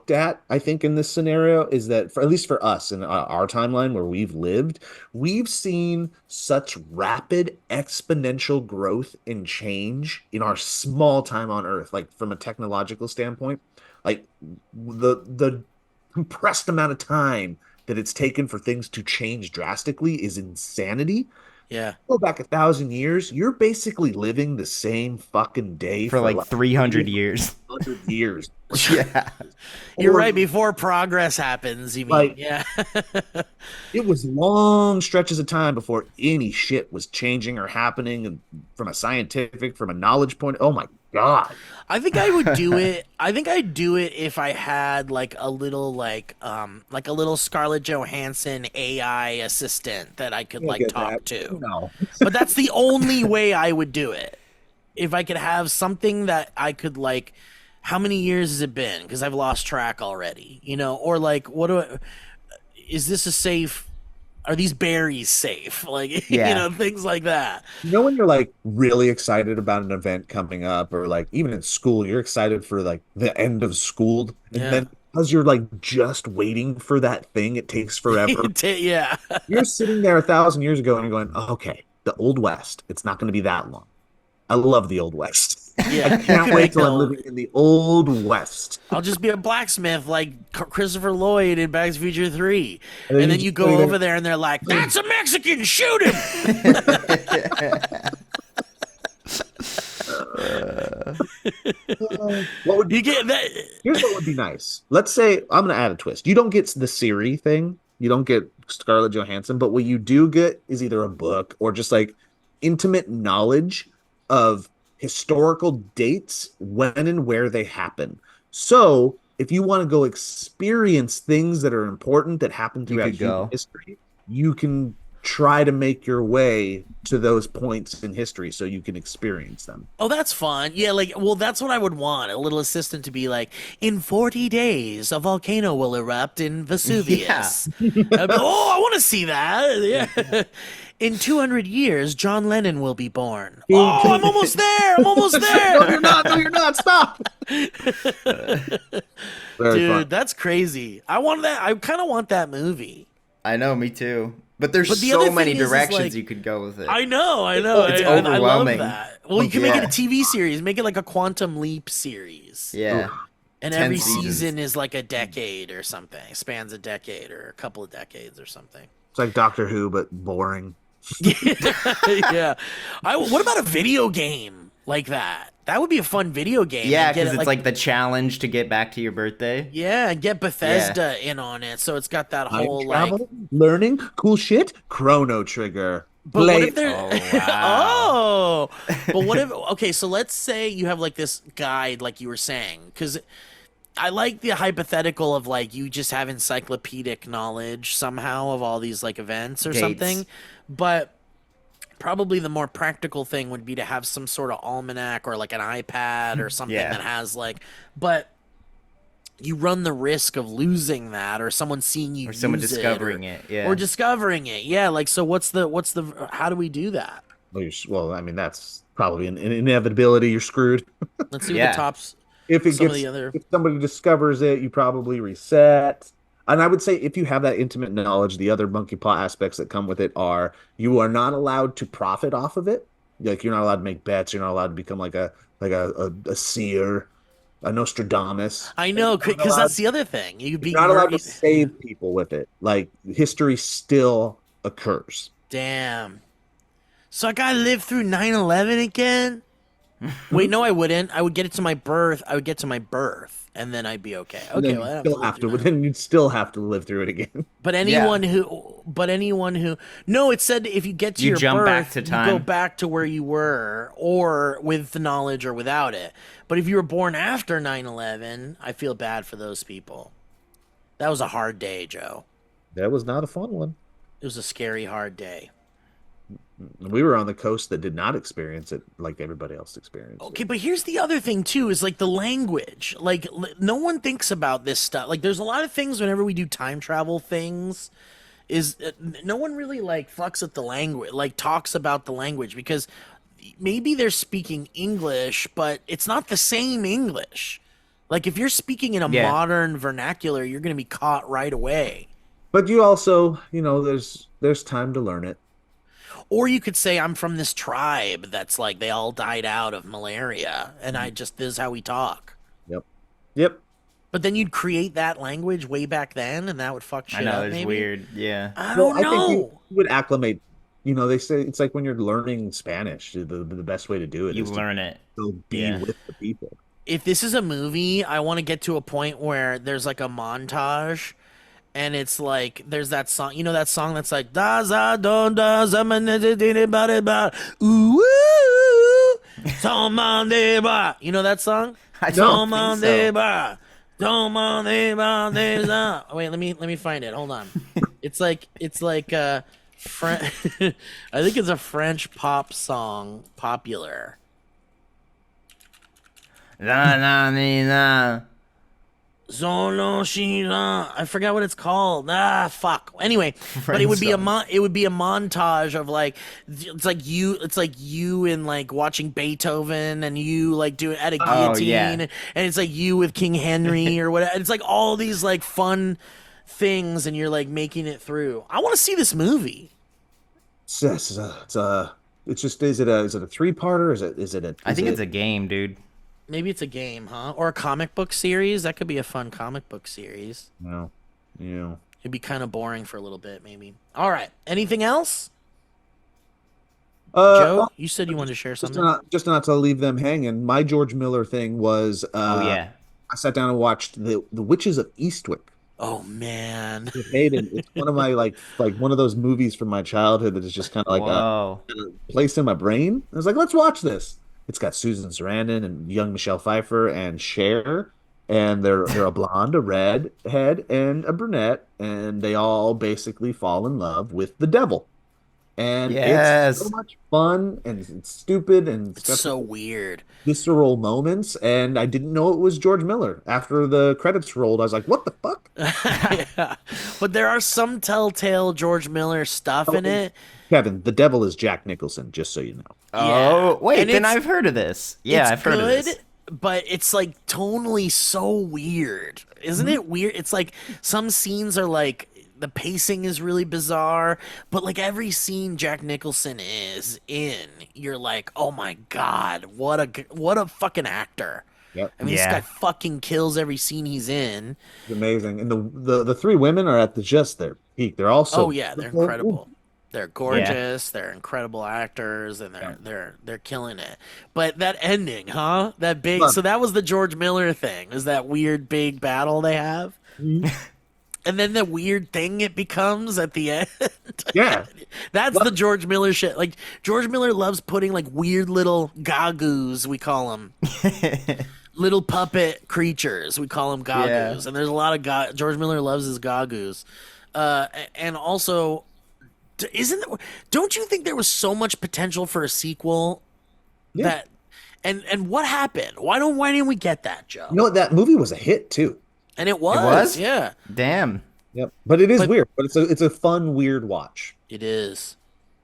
at, I think, in this scenario is that, at least for us in our timeline where we've lived, we've seen such rapid exponential growth and change in our small time on Earth, like from a technological standpoint. Like the compressed amount of time that it's taken for things to change drastically is insanity. Yeah. Go back 1,000 years, you're basically living the same fucking day for like 300 years. 100 years. Yeah. You're right. Before progress happens, you mean? Yeah. It was long stretches of time before any shit was changing or happening, and from a knowledge point. Oh my God. I think I would do it. I think I'd do it if I had like a little Scarlett Johansson AI assistant that I could talk to. No. But that's the only way I would do it. If I could have something that I could like, how many years has it been? Because I've lost track already, or like, is this a safe? Are these berries safe? Like, things like that. When you're like really excited about an event coming up, or like even in school, you're excited for like the end of school, and then because you're like just waiting for that thing, it takes forever. Yeah. You're sitting there 1,000 years ago and you're going, oh, okay, the Old West. It's not going to be that long. I love the Old West. Yeah. I can't wait till I'm living in the Old West. I'll just be a blacksmith like Christopher Lloyd in Back to the Future 3. And then you go over there and they're like, that's a Mexican, shoot him! What would you get that? Here's what would be nice. Let's say, I'm going to add a twist. You don't get the Siri thing. You don't get Scarlett Johansson, but what you do get is either a book or just like intimate knowledge of historical dates, when and where they happen. So if you want to go experience things that are important that happen throughout human history, you can try to make your way to those points in history so you can experience them. Oh, that's fun. Yeah, that's what I would want. A little assistant to be like, in 40 days, a volcano will erupt in Vesuvius. Yeah. I want to see that. Yeah. In 200 years, John Lennon will be born. Oh, I'm almost there. I'm almost there. No, you're not. No, you're not. Stop. Dude, that's crazy. I kind of want that movie. I know, me too. But there's so many directions you could go with it. I know. It's overwhelming. I love that. Well, you can make it a TV series. Make it like a Quantum Leap series. Yeah. And every season is like a decade or something. Spans a decade or a couple of decades or something. It's like Doctor Who, but boring. Yeah. What about a video game like that? That would be a fun video game. Yeah, because it's like the challenge to get back to your birthday. Yeah, and get Bethesda in on it. So it's got that whole travel, learning, cool shit, Chrono Trigger. But what if they're but what if okay, so let's say you have like this guide like you were saying, because I like the hypothetical of like you just have encyclopedic knowledge somehow of all these like events or something. But probably the more practical thing would be to have some sort of almanac or like an iPad or something that has like, but you run the risk of losing that or someone seeing you or someone use discovering or discovering it. Yeah. Like, so what's the, how do we do that? Well, I mean, that's probably an inevitability. You're screwed. Let's see what the tops. If somebody discovers it, you probably reset. And I would say if you have that intimate knowledge, the other monkey paw aspects that come with it are you are not allowed to profit off of it. Like you're not allowed to make bets. You're not allowed to become like a seer. a Nostradamus. I know, because that's the other thing. You're not allowed to save people with it. Like, history still occurs. Damn. So I gotta live through 9/11 again? Wait, no, I wouldn't. I would get it to my birth. I would get to my birth, and then I'd be okay. Okay, well, then you'd still have to live through it again. But anyone who, no, it said if you get to your jump birth, back to time. you go back to where you were, or with the knowledge, or without it. But if you were born after 9/11, I feel bad for those people. That was a hard day, Joe. That was not a fun one. It was a scary, hard day. We were on the coast that did not experience it like everybody else experienced. Okay, but here's the other thing too: is like the language. Like no one thinks about this stuff. Like there's a lot of things whenever we do time travel things, is no one really like fucks with the language, like talks about the language, because maybe they're speaking English, but it's not the same English. Like if you're speaking in a modern vernacular, you're going to be caught right away. But you also, there's time to learn it. Or you could say, I'm from this tribe that's like, they all died out of malaria, and this is how we talk. Yep. But then you'd create that language way back then, and that would fuck shit up, it's maybe? weird, yeah. I don't know. I think you would acclimate. They say it's like when you're learning Spanish, the best way to do it is to learn it. Be with the people. If this is a movie, I want to get to a point where there's like a montage, and it's like there's that song, that song that's like da za don da za ba ooh that song? I don't think so. Wait, let me find it. Hold on. It's like I think it's a French pop song, popular. I forgot what it's called. Fuck. Anyway, but it would be a montage of like it's like you and like watching Beethoven, and you like doing at a guillotine, and it's like you with King Henry or whatever. It's like all these like fun things, and you're like making it through. I want to see this movie. Is it a 3-parter? I think it's a game, dude. Maybe it's a game, huh? Or a comic book series. That could be a fun comic book series. No. Yeah. It'd be kind of boring for a little bit, maybe. All right. Anything else? Joe, you said you wanted to share something. Just not to leave them hanging. My George Miller thing was. I sat down and watched the Witches of Eastwick. Oh man, it's one of my like one of those movies from my childhood that is just kind of like placed in my brain. I was like, let's watch this. It's got Susan Sarandon and young Michelle Pfeiffer and Cher, and they're a blonde, a redhead, and a brunette, and they all basically fall in love with the devil. And it's so much fun, and it's stupid, and it's so weird. Visceral moments, and I didn't know it was George Miller. After the credits rolled, I was like, what the fuck? Yeah. But there are some telltale George Miller stuff in it. Kevin, the devil is Jack Nicholson, just so you know. Oh, wait, then I've heard of this. Yeah, I've heard of this. But it's like tonally so weird. Isn't it weird? It's like some scenes are like, the pacing is really bizarre, but like every scene Jack Nicholson is in, you're like, oh my God, what a fucking actor. Yep. I mean, this guy fucking kills every scene he's in. It's amazing. And the three women are at their peak. They're also they're incredible. They're gorgeous. Yeah. They're incredible actors, and they're killing it. But that ending, huh? That big. So that was the George Miller thing. Is that weird big battle they have? Mm-hmm. And then the weird thing it becomes at the end. Yeah, that's the George Miller shit. Like George Miller loves putting like weird little gagoos, we call them. Little puppet creatures, we call them gagoos. Yeah. And there's a lot of George Miller loves his gagoos. And also, don't you think there was so much potential for a sequel? Yeah. And what happened? Why didn't we get that, Joe? You know what? That movie was a hit too. And it was? Yeah. Damn. Yep. But it is weird. But it's a fun, weird watch. It is.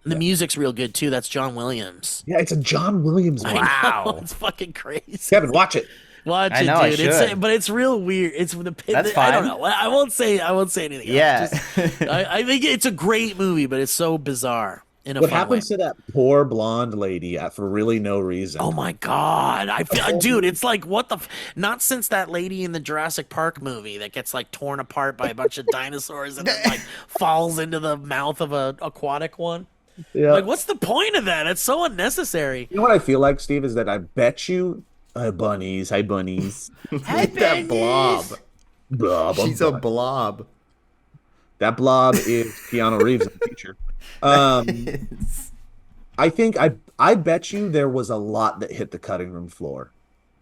And the music's real good too. That's John Williams. Yeah, it's a John Williams movie. Wow. It's fucking crazy. Kevin, watch it. Watch it, dude. But it's real weird. It's That's fine. I don't know. I won't say anything else. I think it's a great movie, but it's so bizarre. in a What fun happens way. to that poor blonde lady for really no reason? Oh my god! I feel, dude, it's like what the? Not since that lady in the Jurassic Park movie that gets like torn apart by a bunch of dinosaurs and then like falls into the mouth of a aquatic one. Yeah. Like, what's the point of that? It's so unnecessary. You know what I feel like, Steve, is that I bet you, hi bunnies, Hey, That blob. blob. She's a blob. That blob is Keanu Reeves in the future. I think I bet you there was a lot that hit the cutting room floor,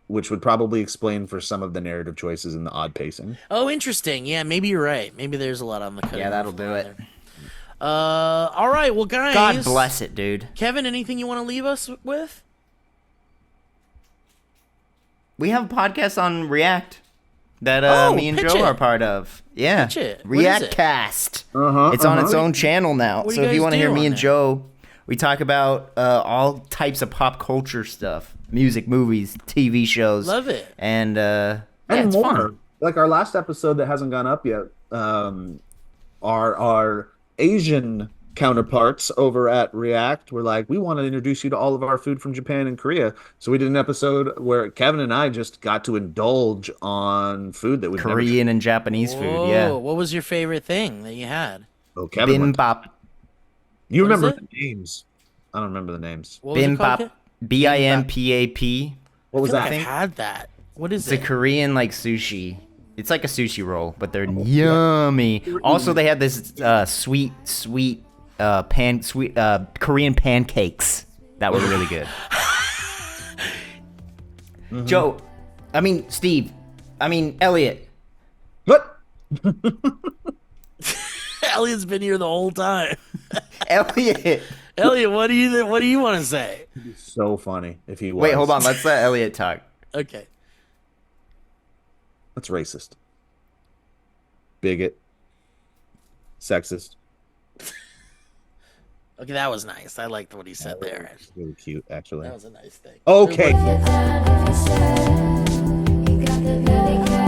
which would probably explain for some of the narrative choices and the odd pacing. Oh, interesting. Yeah, maybe you're right. Maybe there's a lot on the cutting. Yeah, that'll room do floor it. there. All right. Well, guys. God bless it, dude. Kevin, anything you want to leave us with? We have a podcast on React that me and pitch Joe it. are part of. Yeah. Pitch it. What is React it? Cast. It's on its own channel now. What do So you if you guys want to do hear me on and there? Joe, we talk about all types of pop culture stuff. Music, movies, TV shows. Love it. And And it's more. fun. Like our last episode that hasn't gone up yet, our Asian counterparts over at React were like, we want to introduce you to all of our food from Japan and Korea. So we did an episode where Kevin and I just got to indulge on food that we've never tried. Korean and Japanese food, yeah. Whoa, what was your favorite thing that you had? Oh, Kevin went- Bimbap. You What is remember it? the names? I don't remember the names. What was it called? Bimbap. Bimpap. What was I feel that? like I've had that. What is It's a it? Korean like sushi. It's like a sushi roll, but they're yummy. Also, they had this sweet Korean pancakes that were really good. Joe, I mean Steve, I mean Elliott. What? Elliott's been here the whole time. Elliott. Elliott, what do you want to say? So funny if he was. Wait, hold on. Let's let Elliott talk. Okay. That's racist. Bigot. Sexist. Okay, that was nice. I liked what he said there. Really cute, actually. That was a nice thing. Okay. If you got the Valleycast.